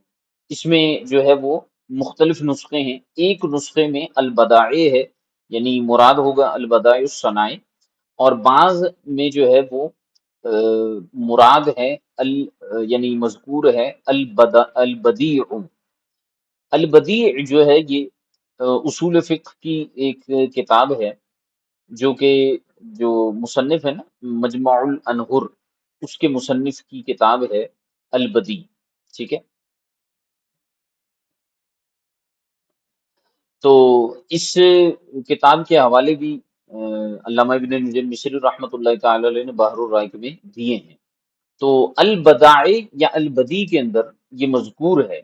اس میں جو ہے وہ مختلف نسخے ہیں. ایک نسخے میں البدائع ہے، یعنی مراد ہوگا البدائع الصنائع، اور بعض میں جو ہے وہ مراد ہے یعنی مذکور ہے البدیع. البدیع جو ہے یہ اصول فقہ کی ایک کتاب ہے جو کہ جو مصنف ہے نا مجمع الانہر، اس کے مصنف کی کتاب ہے البدیع. ٹھیک ہے، تو اس کتاب کے حوالے بھی علامہ ابن نجم مصری رحمۃ اللہ تعالی علیہ نے بحر الرائق میں دیے ہیں. تو البدائع یا البدیع کے اندر یہ مذکور ہے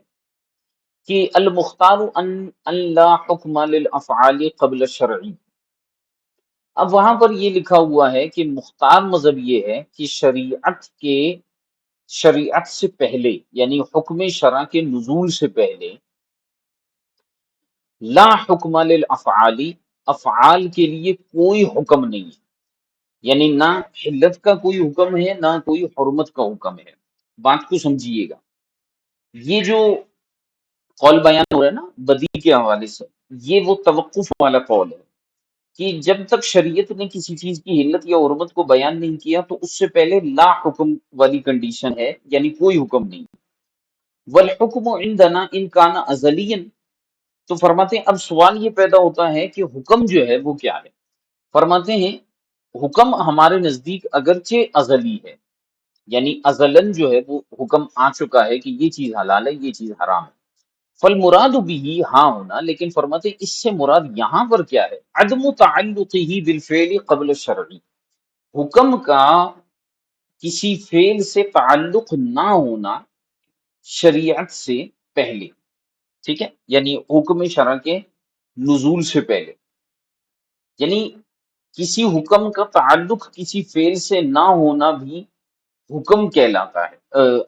کہ المختار ان لا حکم للافعال قبل الشرعی. اب وہاں پر یہ لکھا ہوا ہے کہ مختار مذہب یہ ہے کہ شریعت سے پہلے، یعنی حکم شرع کے نزول سے پہلے، لا حکم للافعال، افعال کے لیے کوئی حکم نہیں ہے. یعنی نہ حلت کا کوئی حکم ہے نہ کوئی حرمت کا حکم ہے. بات کو سمجھیے گا، یہ جو قول بیان ہو رہا ہے نا بدیع کے حوالے سے، یہ وہ توقف والا قول ہے کہ جب تک شریعت نے کسی چیز کی حلت یا حرمت کو بیان نہیں کیا تو اس سے پہلے لا حکم والی کنڈیشن ہے، یعنی کوئی حکم نہیں. والحکم عندنا ان کان ازلیا، تو فرماتے ہیں اب سوال یہ پیدا ہوتا ہے کہ حکم جو ہے وہ کیا ہے. فرماتے ہیں حکم ہمارے نزدیک اگرچہ ازلی ہے، یعنی ازلن جو ہے وہ حکم آ چکا ہے کہ یہ چیز حلال ہے یہ چیز حرام ہے. فالمراد بھی ہاں ہونا، لیکن فرماتے ہیں اس سے مراد یہاں پر کیا ہے، عدم تعلقہ بالفعل قبل الشرعی، حکم کا کسی فعل سے تعلق نہ ہونا شریعت سے پہلے. ٹھیک ہے، یعنی حکم شرع کے نزول سے پہلے، یعنی کسی حکم کا تعلق کسی فعل سے نہ ہونا بھی حکم کہلاتا ہے،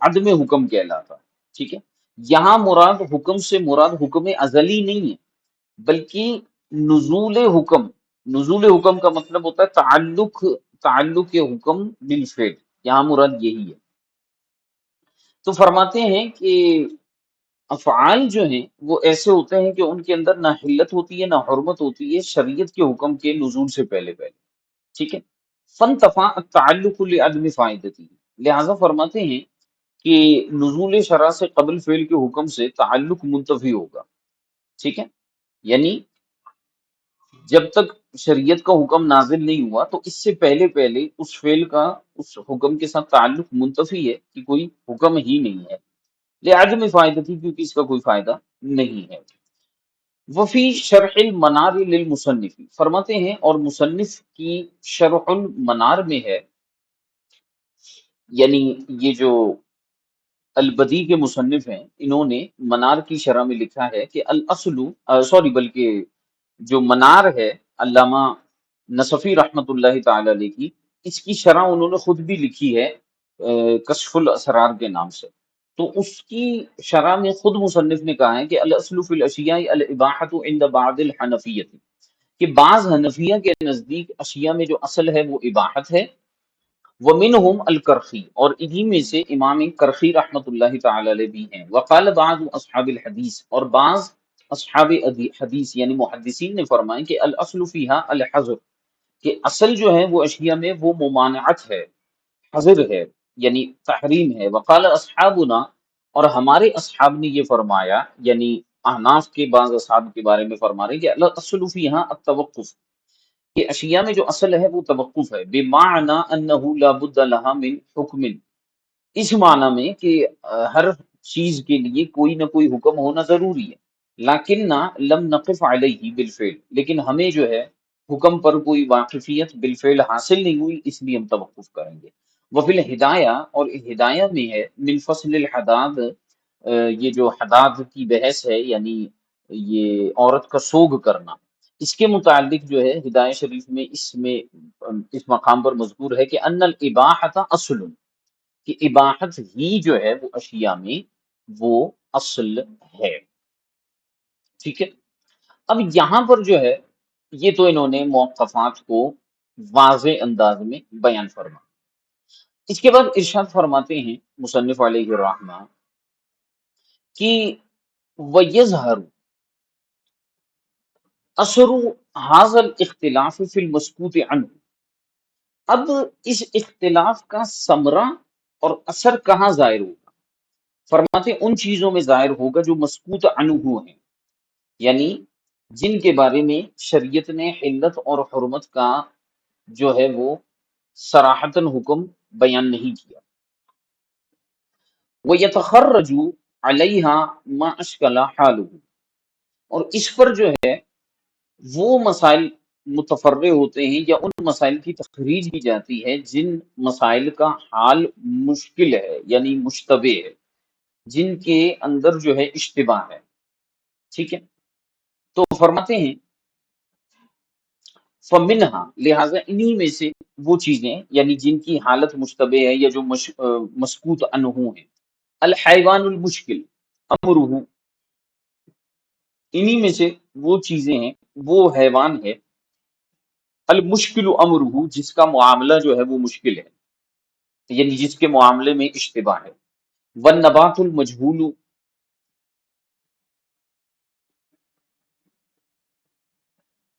عدم حکم کہلاتا ہے. ٹھیک ہے، یہاں مراد حکم سے مراد حکم ازلی نہیں ہے بلکہ نزول حکم. نزول حکم کا مطلب ہوتا ہے تعلق حکم بالفعل، یہاں مراد یہی ہے. تو فرماتے ہیں کہ افعال جو ہیں وہ ایسے ہوتے ہیں کہ ان کے اندر نہ حلت ہوتی ہے نہ حرمت ہوتی ہے شریعت کے حکم کے نزول سے پہلے پہلے. ٹھیک ہے، فن تفا تعلق لعدم فائدتی، لہذا فرماتے ہیں کہ نزول شرع سے قبل فعل کے حکم سے تعلق منتفی ہوگا. ٹھیک ہے، یعنی جب تک شریعت کا حکم نازل نہیں ہوا تو اس سے پہلے پہلے اس فعل کا اس حکم کے ساتھ تعلق منتفی ہے کہ کوئی حکم ہی نہیں ہے. لعدم فائدتی، کیونکہ اس کا کوئی فائدہ نہیں ہے. وفی شرح المنار للمصنف، فرماتے ہیں اور مصنف کی شرح المنار میں ہے، یعنی یہ جو البدی کے مصنف ہیں انہوں نے منار کی شرح میں لکھا ہے کہ الاصل، سوری بلکہ جو منار ہے علامہ نصفی رحمت اللہ تعالی علیہ کی، اس کی شرح انہوں نے خود بھی لکھی ہے کشف الاسرار کے نام سے۔ تو اس کی شرح میں خود مصنف نے کہا ہے کہ الاصل فی الاشیاء الاباحۃ عند بعض الحنفیہ، کہ بعض حنفیہ کے نزدیک اشیاء میں جو اصل ہے وہ اباحت ہے۔ ومنہم الکرخی، اور انہی میں سے امام کرخی رحمت اللہ تعالی علیہ بھی ہیں۔ وقال بعض اصحاب الحدیث، اور بعض اصحاب حدیث یعنی محدثین نے فرمائے کہ الاصل فیہا الحظر، کہ اصل جو ہے وہ اشیاء میں وہ ممانعت ہے، حظر ہے، یعنی تحریم ہے۔ وقال اصحابنا، اور ہمارے اصحاب نے یہ فرمایا، یعنی احناف کے بعض اصحاب کے بارے میں فرما رہے ہیں کہ الاصل فیہا التوقف، کہ اشیاء میں جو اصل ہے وہ توقف ہے، بمعنی انہ لا بد لها من حکم، اس معنی میں کہ ہر چیز کے لیے کوئی نہ کوئی حکم ہونا ضروری ہے، لیکن لم نقف علیہ بالفعل، لیکن ہمیں جو ہے حکم پر کوئی واقفیت بالفعل حاصل نہیں ہوئی، اس لیے ہم توقف کریں گے۔ وفی الہدایہ، اور ہدایہ میں ہے من فصل الحداد، یہ جو حداد کی بحث ہے یعنی یہ عورت کا سوگ کرنا، اس کے متعلق جو ہے ہدایہ شریف میں اس مقام پر مذکور ہے کہ ان الاباحۃ اصل، کہ اباحت ہی جو ہے وہ اشیاء میں وہ اصل ہے۔ ٹھیک ہے، اب یہاں پر جو ہے یہ تو انہوں نے موقفات کو واضح انداز میں بیان فرما، اس کے بعد ارشاد فرماتے ہیں مصنف علیہ الرحمہ کہ وَيَظْهَرُ اثر هذا الاختلاف فی المسکوت عنہ، اب اس اختلاف کا ثمرہ اور اثر کہاں ظاہر ہوگا؟ فرماتے ہیں ان چیزوں میں ظاہر ہوگا جو مسکوت عنہ ہیں، یعنی جن کے بارے میں شریعت نے حلت اور حرمت کا جو ہے وہ صراحتاً حکم بیان نہیں کیا۔ وَيَتَخَرَّجُ عَلَيْهَا مَا أَشْكَلَ حَالُهُ، اور اس پر جو ہے وہ مسائل متفرع ہوتے ہیں یا ان مسائل کی تخریج کی جاتی ہے جن مسائل کا حال مشکل ہے یعنی مشتبہ ہے، جن کے اندر جو ہے اشتباہ ہے۔ ٹھیک ہے، تو فرماتے ہیں فمنہا، لہٰذا انہی میں سے وہ چیزیں یعنی جن کی حالت مشتبہ ہے یا جو مسکوت عنہ ہیں، الحیوان المشکل امرہ، انہی میں سے وہ چیزیں ہیں وہ حیوان ہے المشکل امرہ، جس کا معاملہ جو ہے وہ مشکل ہے، یعنی جس کے معاملے میں اشتباہ ہے۔ والنبات المجہول،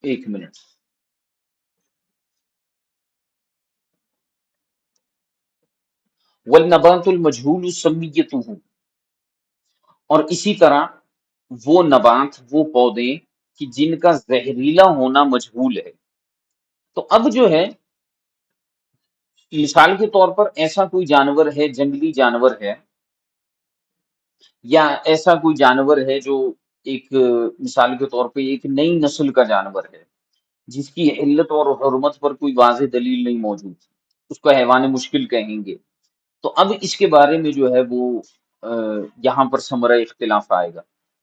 ایک منٹ، والنبات المجہول سمیتہ، اور اسی طرح وہ نبات وہ پودے کہ جن کا زہریلا ہونا مجہول ہے۔ تو اب جو ہے مثال کے طور پر ایسا کوئی جانور ہے، جنگلی جانور ہے، یا ایسا کوئی جانور ہے جو ایک مثال کے طور پہ ایک نئی نسل کا جانور ہے جس کی علت اور حرمت پر کوئی واضح دلیل نہیں موجود، اس کو حیوان مشکل کہیں گے۔ تو اب اس کے بارے میں جو ہے وہ یہاں پر ثمرہ اختلاف آئے گا۔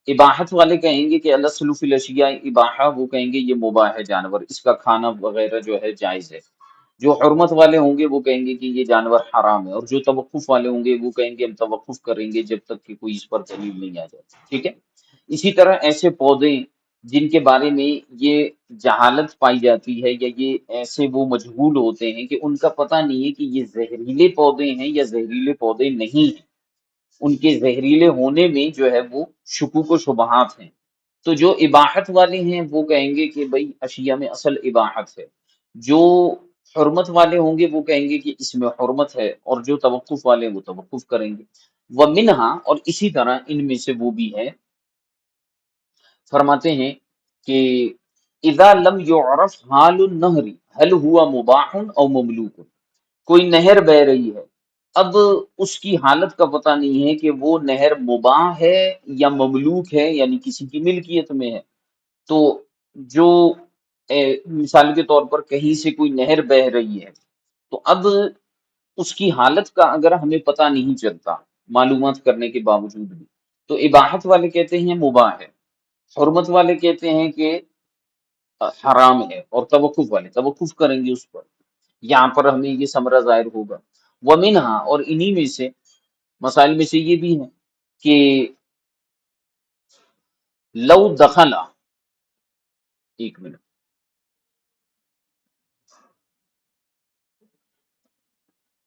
اباحت والے کہیں گے کہ الاصل فی الاشیاء اباحہ، وہ کہیں گے یہ مباح ہے جانور، اس کا کھانا وغیرہ جو ہے جائز ہے۔ جو حرمت والے ہوں گے وہ کہیں گے کہ یہ جانور حرام ہے، اور جو توقف والے ہوں گے وہ کہیں گے ہم توقف کریں گے جب تک کہ کوئی اس پر دلیل نہیں آ جاتی۔ ٹھیک ہے، اسی طرح ایسے پودے جن کے بارے میں یہ جہالت پائی جاتی ہے یا یہ ایسے وہ مجہول ہوتے ہیں کہ ان کا پتہ نہیں ہے کہ یہ زہریلے پودے ہیں یا زہریلے پودے نہیں ہیں، ان کے زہریلے ہونے میں جو ہے وہ شکوک و شبہات ہیں۔ تو جو اباحت والے ہیں وہ کہیں گے کہ بھئی اشیاء میں اصل اباحت ہے، جو حرمت والے ہوں گے وہ کہیں گے کہ اس میں حرمت ہے، اور جو توقف والے وہ توقف کریں گے۔ ومنہا، اور اسی طرح ان میں سے وہ بھی ہے، فرماتے ہیں کہ اذا لم يعرف حال النہر هل هو مباح او مملوک، کوئی نہر بہ رہی ہے، اب اس کی حالت کا پتہ نہیں ہے کہ وہ نہر مباح ہے یا مملوک ہے یعنی کسی کی ملکیت میں ہے۔ تو جو مثال کے طور پر کہیں سے کوئی نہر بہ رہی ہے، تو اب اس کی حالت کا اگر ہمیں پتہ نہیں چلتا معلومات کرنے کے باوجود بھی، تو اباحت والے کہتے ہیں مباح ہے، حرمت والے کہتے ہیں کہ حرام ہے، اور توقف والے توقف کریں گے اس پر، یہاں پر ہمیں یہ ثمرہ ظاہر ہوگا۔ ومنہا، اور انہی میں سے مسائل میں سے یہ بھی ہے کہ لو دخلا، ایک منٹ،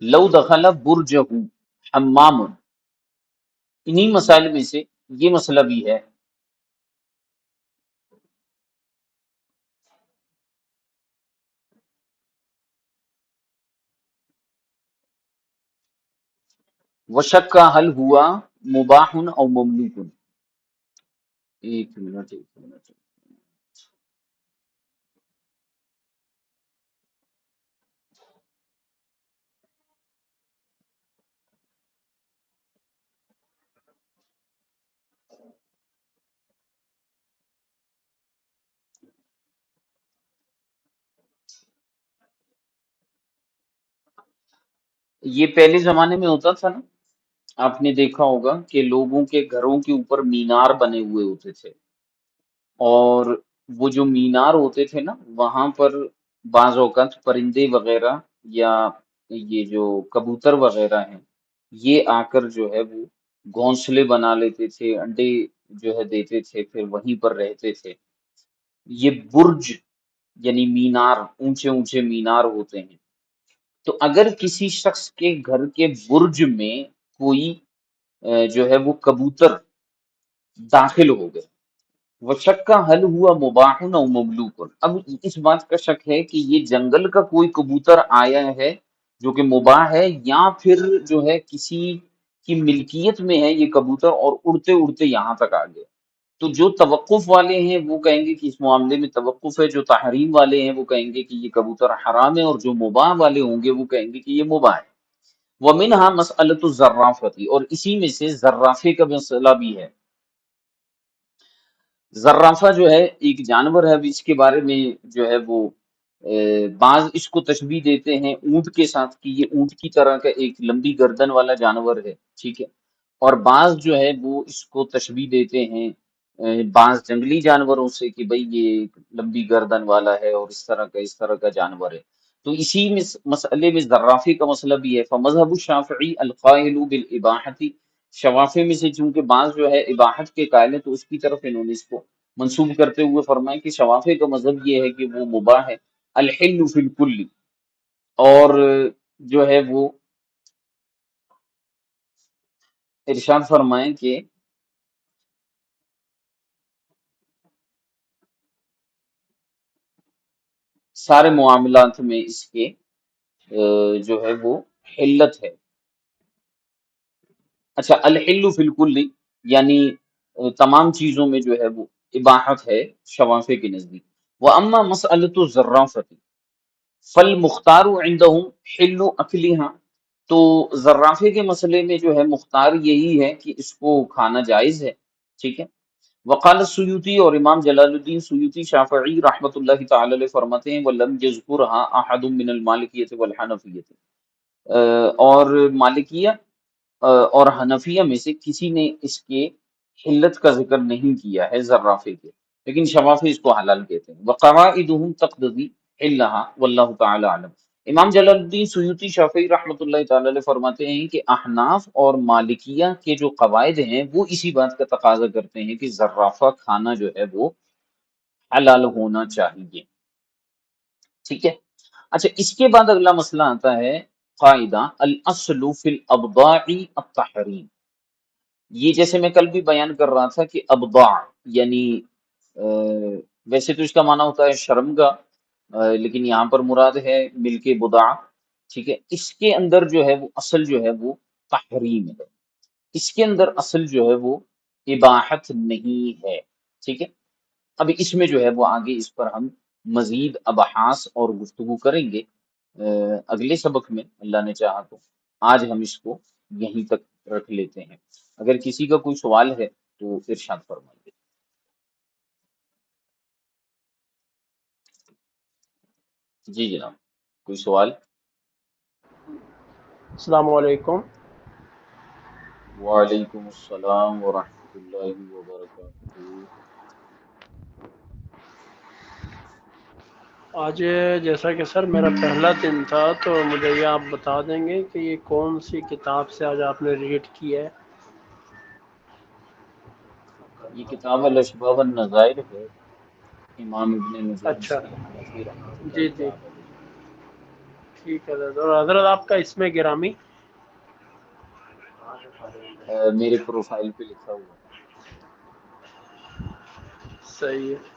لو دخل برجہ حمام، انہی مسائل میں سے یہ مسئلہ بھی ہے۔ وشک کا حل ہوا مباح او مملوک، ایک منٹ ایک منٹ، یہ پہلے زمانے میں ہوتا تھا نا، آپ نے دیکھا ہوگا کہ لوگوں کے گھروں کے اوپر مینار بنے ہوئے ہوتے تھے، اور وہ جو مینار ہوتے تھے نا وہاں پر بعض اوقات پرندے وغیرہ یا یہ جو کبوتر وغیرہ ہیں یہ آ کر جو ہے وہ گھونسلے بنا لیتے تھے، انڈے جو ہے دیتے تھے، پھر وہیں پر رہتے تھے۔ یہ برج یعنی مینار، اونچے اونچے مینار ہوتے ہیں۔ تو اگر کسی شخص کے گھر کے برج میں کوئی جو ہے وہ کبوتر داخل ہو گئے، وہ شک کا حل ہوا مباح و مملوک، اب اس بات کا شک ہے کہ یہ جنگل کا کوئی کبوتر آیا ہے جو کہ مباح ہے، یا پھر جو ہے کسی کی ملکیت میں ہے یہ کبوتر اور اڑتے اڑتے یہاں تک آ گئے۔ تو جو توقف والے ہیں وہ کہیں گے کہ اس معاملے میں توقف ہے، جو تحریم والے ہیں وہ کہیں گے کہ یہ کبوتر حرام ہے، اور جو مباح والے ہوں گے وہ کہیں گے کہ یہ مباح ہے۔ ومنها مسئلۃ الزرافتی، اور اسی میں سے زرافے کا مسئلہ بھی ہے۔ زرافہ جو ہے ایک جانور ہے، ابھی اس کے بارے میں جو ہے وہ بعض اس کو تشبیہ دیتے ہیں اونٹ کے ساتھ کہ یہ اونٹ کی طرح کا ایک لمبی گردن والا جانور ہے، ٹھیک ہے، اور بعض جو ہے وہ اس کو تشبیہ دیتے ہیں بعض جنگلی جانوروں سے کہ بھئی یہ ایک لمبی گردن والا ہے اور اس طرح کا جانور ہے۔ تو اسی میں مسئلے میں زرافی کا مسئلہ بھی ہے۔ فمذہب الشافعی القائل بالاباحتی، شوافی میں سے چونکہ بعض جو ہے اباحت کے قائل ہیں تو اس کی طرف انہوں نے اس کو منسوب کرتے ہوئے فرمایا کہ شوافی کا مذہب یہ ہے کہ وہ مباح ہے۔ الحل فی الکل، اور جو ہے وہ ارشاد فرمائیں کہ سارے معاملات میں اس کے جو ہے وہ حلت ہے۔ اچھا، الحل فی الکل یعنی تمام چیزوں میں جو ہے وہ اباحت ہے شوافی کے نزدیک۔ واما مسألۃ الزرافۃ فالمختار عندهم حل اکلھا، تو زرافے کے مسئلے میں جو ہے مختار یہی ہے کہ اس کو کھانا جائز ہے، ٹھیک ہے۔ وقال السیوطی، اور امام جلال الدین سیوطی شافعی رحمۃ اللہ تعالی علیہ فرماتے ہیں ولم یذکرها احد من المالکیۃ والحنفیۃ، اور مالکیہ اور حنفیہ میں سے کسی نے اس کے حلت کا ذکر نہیں کیا ہے زرافے کے، لیکن شوافی اس کو حلال کہتے ہیں۔ وقواعدهم تقتضی حلها واللہ تعالی عالم۔ امام جلال الدین سیوطی شافعی رحمۃ اللہ تعالی علیہ فرماتے ہیں کہ احناف اور مالکیہ کے جو قواعد ہیں وہ اسی بات کا تقاضا کرتے ہیں کہ زرافہ کھانا جو ہے وہ حلال ہونا چاہیے، ٹھیک ہے۔ اچھا، اس کے بعد اگلا مسئلہ آتا ہے قاعدہ الاصل فی الابضاع التحریم۔ یہ جیسے میں کل بھی بیان کر رہا تھا کہ ابضاع یعنی ویسے تو اس کا معنی ہوتا ہے شرمگاہ، لیکن یہاں پر مراد ہے ملک بضاع، ٹھیک ہے۔ اس کے اندر جو ہے وہ اصل جو ہے وہ تحریم ہے، اس کے اندر اصل جو ہے وہ اباحت نہیں ہے، ٹھیک ہے۔ اب اس میں جو ہے وہ آگے اس پر ہم مزید ابحاث اور گفتگو کریں گے اگلے سبق میں اللہ نے چاہا تو۔ آج ہم اس کو یہیں تک رکھ لیتے ہیں، اگر کسی کا کوئی سوال ہے تو ارشاد فرمائیے۔ جی جناب، کوئی سوال؟ السلام علیکم. وعلیکم السلام ورحمۃ اللہ وبرکاتہ. آج جیسا کہ سر میرا پہلا دن تھا تو مجھے یہ آپ بتا دیں گے کہ یہ کون سی کتاب سے آج آپ نے ریڈ کی ہے؟ یہ کتاب الاشباح والنظائر ہے، امام ابن نجوم اچھا، سے حنفی رحمۃ جی اللہ جی، تعالی علیہ. ٹھیک ہے حضرت. اور حضرت آپ کا اس میں گرامی؟ میرے پروفائل پہ لکھا ہوا ہے. صحیح ہے.